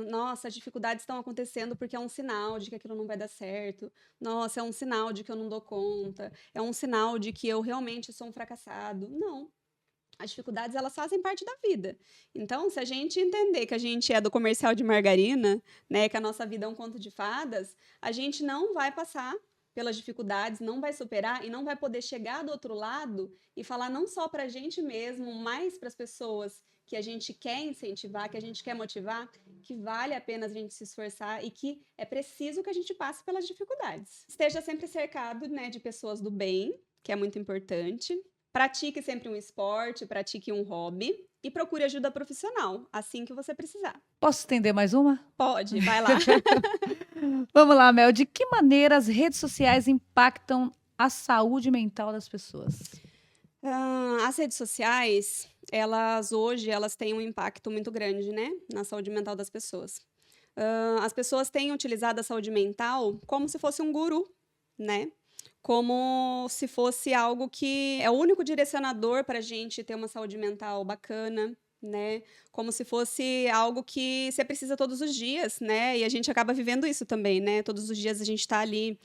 B: nossa, as dificuldades estão acontecendo porque é um sinal de que aquilo não vai dar certo. Nossa, é um sinal de que eu não dou conta. É um sinal de que eu realmente sou um fracassado. Não. As dificuldades, elas fazem parte da vida. Então, se a gente entender que a gente é do comercial de margarina, né, que a nossa vida é um conto de fadas, a gente não vai passar pelas dificuldades, não vai superar e não vai poder chegar do outro lado e falar não só para a gente mesmo, mas para as pessoas que a gente quer incentivar, que a gente quer motivar, que vale a pena a gente se esforçar e que é preciso que a gente passe pelas dificuldades. Esteja sempre cercado, né, de pessoas do bem, que é muito importante. Pratique sempre um esporte, pratique um hobby e procure ajuda profissional, assim que você precisar.
A: Posso estender mais uma?
B: Pode, vai lá.
A: Vamos lá, Mel. De que maneira as redes sociais impactam a saúde mental das pessoas?
B: As redes sociais, hoje, elas têm um impacto muito grande, né, na saúde mental das pessoas. As pessoas têm utilizado a saúde mental como se fosse um guru, né? Como se fosse algo que é o único direcionador para a gente ter uma saúde mental bacana, né? Como se fosse algo que você precisa todos os dias, né? E a gente acaba vivendo isso também, né? Todos os dias a gente está ali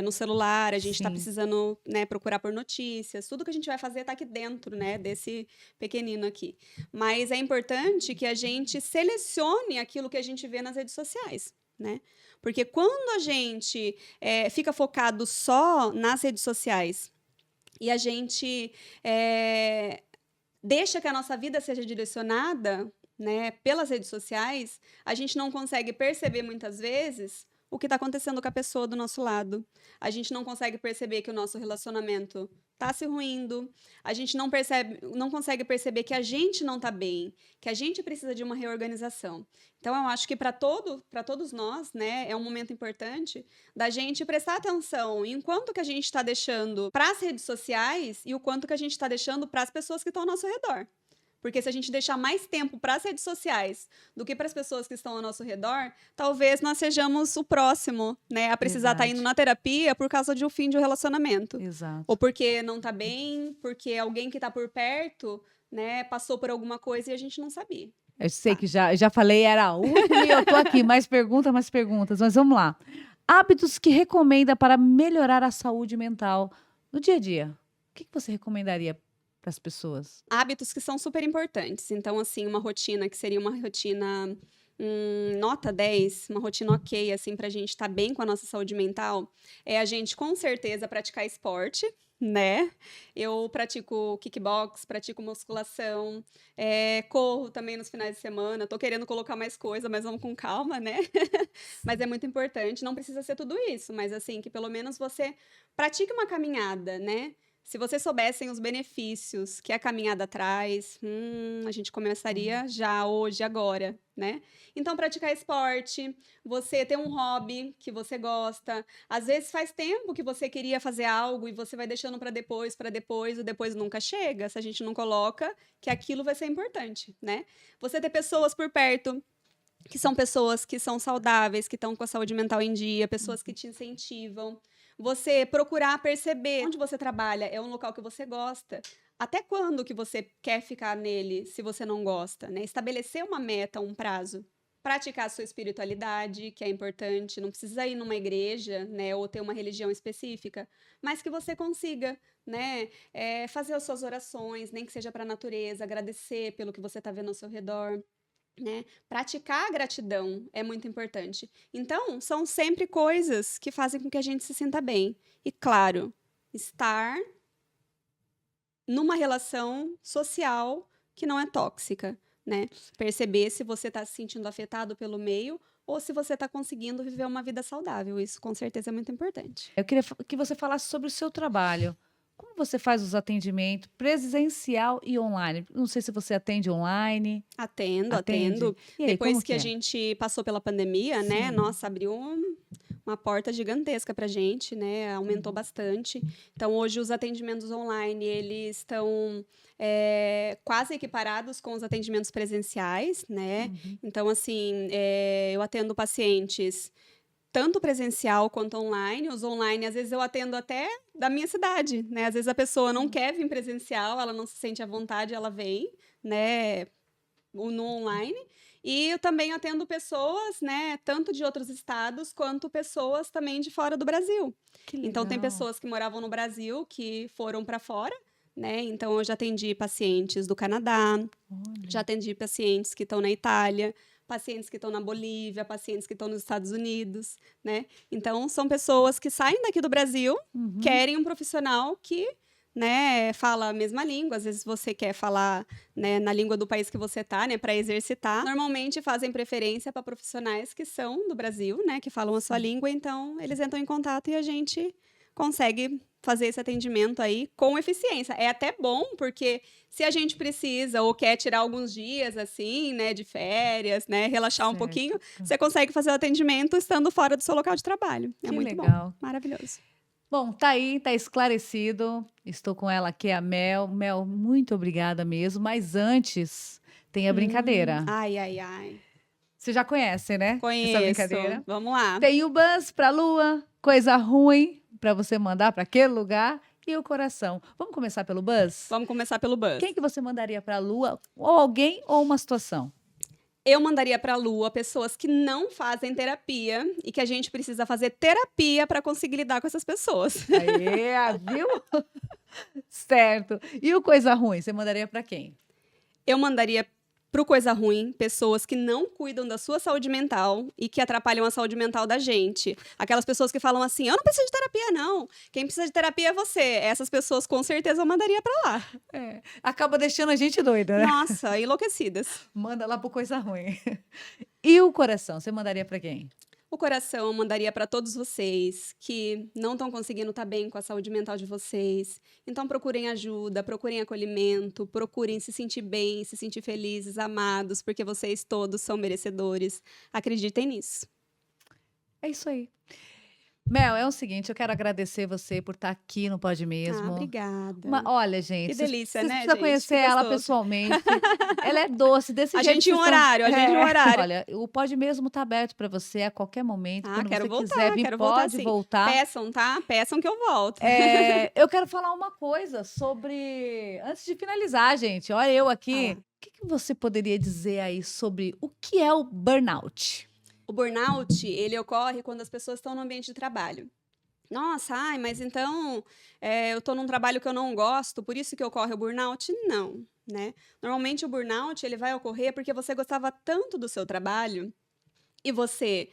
B: no celular, a gente está
A: Sim.
B: precisando, né, procurar por notícias. Tudo que a gente vai fazer está aqui dentro, né? Desse pequenino aqui. Mas é importante que a gente selecione aquilo que a gente vê nas redes sociais, né? Porque quando a gente fica focado só nas redes sociais e a gente deixa que a nossa vida seja direcionada, né, pelas redes sociais, a gente não consegue perceber muitas vezes o que está acontecendo com a pessoa do nosso lado. A gente não consegue perceber que o nosso relacionamento tá se ruindo, a gente não percebe, não consegue perceber que a gente não tá bem, que a gente precisa de uma reorganização. Então, eu acho que para todos nós, né, é um momento importante da gente prestar atenção em quanto que a gente está deixando para as redes sociais e o quanto que a gente está deixando para as pessoas que estão ao nosso redor. Porque se a gente deixar mais tempo para as redes sociais do que para as pessoas que estão ao nosso redor, talvez nós sejamos o próximo, né, a precisar estar indo na terapia por causa de um fim de um relacionamento.
A: Exato.
B: Ou porque não está bem, porque alguém que está por perto, né, passou por alguma coisa e a gente não sabia.
A: Eu sei que já falei, era a última e eu tô aqui. Mais perguntas, mas vamos lá. Hábitos que recomenda para melhorar a saúde mental no dia a dia. O que você recomendaria para as pessoas?
B: Hábitos que são super importantes. Então, assim, uma rotina que seria uma rotina nota 10, uma rotina ok, assim, pra gente estar bem com a nossa saúde mental, é a gente, com certeza, praticar esporte, né? Eu pratico kickbox, pratico musculação, corro também nos finais de semana. Tô querendo colocar mais coisa, mas vamos com calma, né? Mas é muito importante. Não precisa ser tudo isso, mas assim, que pelo menos você pratique uma caminhada, né? Se vocês soubessem os benefícios que a caminhada traz, a gente começaria já hoje, agora, né? Então, praticar esporte, você ter um hobby que você gosta. Às vezes faz tempo que você queria fazer algo e você vai deixando para depois, o depois nunca chega, se a gente não coloca que aquilo vai ser importante, né? Você ter pessoas por perto que são pessoas que são saudáveis, que estão com a saúde mental em dia, pessoas que te incentivam. Você procurar perceber onde você trabalha, é um local que você gosta. Até quando que você quer ficar nele se você não gosta, né? Estabelecer uma meta, um prazo. Praticar a sua espiritualidade, que é importante. Não precisa ir numa igreja, né? Ou ter uma religião específica. Mas que você consiga, né? Fazer as suas orações, nem que seja para a natureza. Agradecer pelo que você está vendo ao seu redor. Né? Praticar a gratidão é muito importante. Então, são sempre coisas que fazem com que a gente se sinta bem. E, claro, estar numa relação social que não é tóxica, né? Perceber se você está se sentindo afetado pelo meio ou se você está conseguindo viver uma vida saudável. Isso, com certeza, é muito importante.
A: Eu queria que você falasse sobre o seu trabalho. Como você faz os atendimentos presencial e online? Não sei se você atende online.
B: Atendo.
A: E aí,
B: Depois
A: como
B: que a
A: é?
B: gente passou pela pandemia, né?
A: Sim.
B: Nossa, abriu uma porta gigantesca pra gente, né? Aumentou bastante. Então, hoje, os atendimentos online, eles estão quase equiparados com os atendimentos presenciais, né? Então, assim, eu atendo pacientes tanto presencial quanto online. Os online, às vezes, eu atendo até da minha cidade, né? Às vezes a pessoa não quer vir presencial, ela não se sente à vontade, ela vem, né? No online. E eu também atendo pessoas, né? Tanto de outros estados, quanto pessoas também de fora do Brasil.
A: Que
B: Então, tem
A: legal.
B: pessoas que moravam no Brasil, que foram para fora, né? Então, eu já atendi pacientes do Canadá, já atendi pacientes que estão na Itália, pacientes que estão na Bolívia, pacientes que estão nos Estados Unidos, né? Então, são pessoas que saem daqui do Brasil, querem um profissional que, né, fala a mesma língua. Às vezes você quer falar, né, na língua do país que você tá, né, para exercitar. Normalmente fazem preferência para profissionais que são do Brasil, né, que falam a sua língua. Então, eles entram em contato e a gente consegue fazer esse atendimento aí com eficiência. É até bom, porque se a gente precisa ou quer tirar alguns dias, assim, né, de férias, né, relaxar um pouquinho, você consegue fazer o atendimento estando fora do seu local de trabalho. É
A: Que
B: muito
A: legal.
B: bom, maravilhoso.
A: Bom, tá aí, tá esclarecido. Estou com ela aqui, a Mel. Mel, muito obrigada mesmo. Mas antes, tem a brincadeira.
B: Ai.
A: Você já conhece, né? Essa
B: Conheço.
A: brincadeira.
B: Vamos lá.
A: Tem o buzz pra lua, coisa ruim para você mandar para aquele lugar e o coração. Vamos começar pelo buzz?
B: Vamos começar pelo buzz.
A: Quem que você mandaria para a lua? Ou alguém ou uma situação?
B: Eu mandaria para a lua pessoas que não fazem terapia e que a gente precisa fazer terapia para conseguir lidar com essas pessoas.
A: Aê, viu? Certo. E o coisa ruim, você mandaria para quem?
B: Eu mandaria pro coisa ruim pessoas que não cuidam da sua saúde mental e que atrapalham a saúde mental da gente. Aquelas pessoas que falam assim, eu não preciso de terapia, não. Quem precisa de terapia é você. Essas pessoas, com certeza, eu mandaria para lá.
A: Acaba deixando a gente doida, né?
B: Nossa, enlouquecidas.
A: Manda lá pro coisa ruim. E o coração, você mandaria para quem?
B: O coração mandaria para todos vocês que não estão conseguindo estar bem com a saúde mental de vocês. Então procurem ajuda, procurem acolhimento, procurem se sentir bem, se sentir felizes, amados, porque vocês todos são merecedores. Acreditem nisso.
A: É isso aí. Mel, é o seguinte, eu quero agradecer você por estar aqui no Pode
B: Ah,
A: Mesmo.
B: obrigada.
A: Olha, gente,
B: Que delícia,
A: vocês
B: né,
A: precisam
B: gente?
A: conhecer
B: Que
A: ela
B: gostoso.
A: pessoalmente. Ela é doce, desse
B: A
A: jeito
B: gente em um
A: vocês estão-
B: horário, a gente em um horário.
A: Olha, o Pode Mesmo tá aberto para você a qualquer momento.
B: Ah,
A: Quando
B: quero
A: você
B: voltar,
A: quiser vir,
B: quero voltar
A: pode
B: sim.
A: voltar.
B: Peçam, tá? Peçam que eu volto.
A: Eu quero falar uma coisa sobre. Antes de finalizar, gente, olha eu aqui.
B: Fala.
A: O que você poderia dizer aí sobre o que é o burnout?
B: O burnout, ele ocorre quando as pessoas estão no ambiente de trabalho. Nossa, ai, mas então eu estou num trabalho que eu não gosto, por isso que ocorre o burnout? Não, né? Normalmente o burnout ele vai ocorrer porque você gostava tanto do seu trabalho e você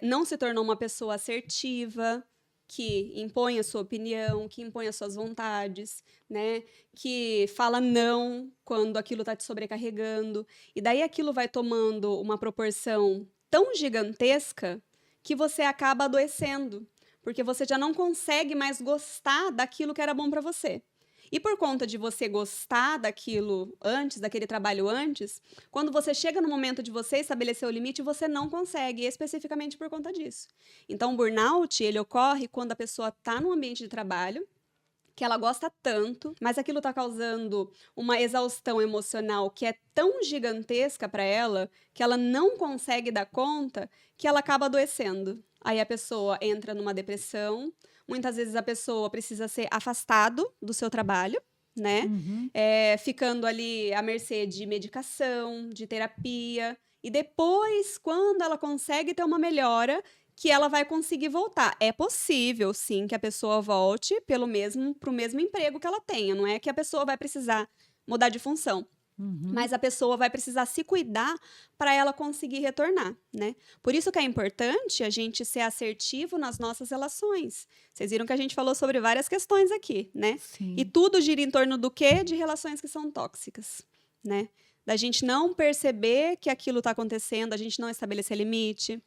B: não se tornou uma pessoa assertiva, que impõe a sua opinião, que impõe as suas vontades, né? Que fala não quando aquilo está te sobrecarregando. E daí aquilo vai tomando uma proporção tão gigantesca que você acaba adoecendo, porque você já não consegue mais gostar daquilo que era bom para você. E por conta de você gostar daquilo antes, daquele trabalho antes, quando você chega no momento de você estabelecer o limite, você não consegue, especificamente por conta disso. Então, o burnout, ele ocorre quando a pessoa está num ambiente de trabalho, que ela gosta tanto, mas aquilo está causando uma exaustão emocional que é tão gigantesca para ela, que ela não consegue dar conta, que ela acaba adoecendo. Aí a pessoa entra numa depressão, muitas vezes a pessoa precisa ser afastado do seu trabalho, né?
A: Uhum.
B: Ficando ali à mercê de medicação, de terapia. E depois, quando ela consegue ter uma melhora, que ela vai conseguir voltar. É possível, sim, que a pessoa volte para o mesmo emprego que ela tenha. Não é que a pessoa vai precisar mudar de função.
A: Uhum.
B: Mas a pessoa vai precisar se cuidar para ela conseguir retornar, né? Por isso que é importante a gente ser assertivo nas nossas relações. Vocês viram que a gente falou sobre várias questões aqui, né?
A: Sim.
B: E tudo gira em torno do quê? De relações que são tóxicas, né? Da gente não perceber que aquilo está acontecendo, a gente não estabelecer limite,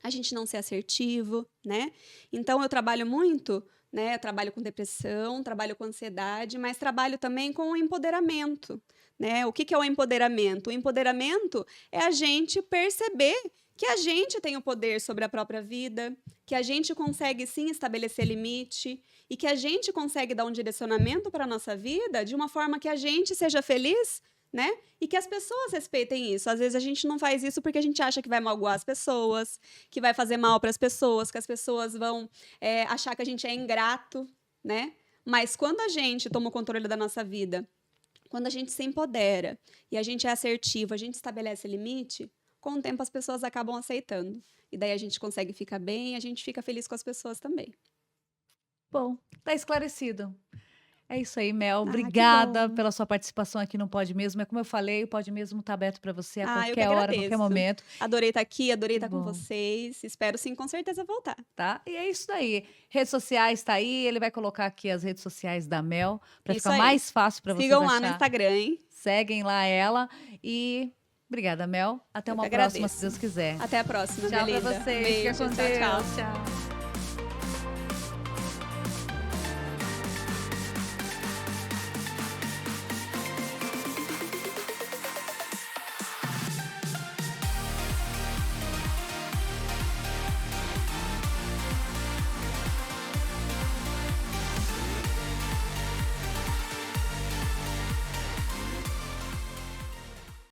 B: a gente não ser assertivo, né? Então, eu trabalho muito, né? Eu trabalho com depressão, trabalho com ansiedade, mas trabalho também com o empoderamento, né? O que é o empoderamento? O empoderamento é a gente perceber que a gente tem o poder sobre a própria vida, que a gente consegue, sim, estabelecer limite e que a gente consegue dar um direcionamento para a nossa vida de uma forma que a gente seja feliz, né? E que as pessoas respeitem isso. Às vezes a gente não faz isso porque a gente acha que vai magoar as pessoas, que vai fazer mal para as pessoas, que as pessoas vão achar que a gente é ingrato, né? Mas quando a gente toma o controle da nossa vida, quando a gente se empodera e a gente é assertivo, a gente estabelece limite, com o tempo as pessoas acabam aceitando. E daí a gente consegue ficar bem e a gente fica feliz com as pessoas também.
A: Bom, tá esclarecido. É isso aí, Mel.
B: que
A: Obrigada
B: bom.
A: pela sua participação aqui no Pode Mesmo. É como eu falei, o Pode Mesmo tá aberto para você a
B: Eu que
A: qualquer hora, a qualquer
B: agradeço.
A: momento,
B: Adorei estar aqui, adorei estar com
A: Bom.
B: vocês. Espero, sim, com certeza voltar.
A: tá? E é isso daí. Redes sociais tá aí, ele vai colocar aqui as redes sociais da Mel para
B: Isso
A: ficar
B: aí.
A: mais fácil para vocês
B: Sigam lá no
A: achar.
B: Instagram, hein?
A: Seguem lá ela e obrigada, Mel. Até
B: Eu
A: uma
B: que
A: próxima,
B: agradeço.
A: se Deus quiser.
B: Até a próxima,
A: Tchau
B: Belinda.
A: para vocês.
B: Beijo,
A: Fica com
B: tchau,
A: Deus.
B: tchau.
A: Tchau.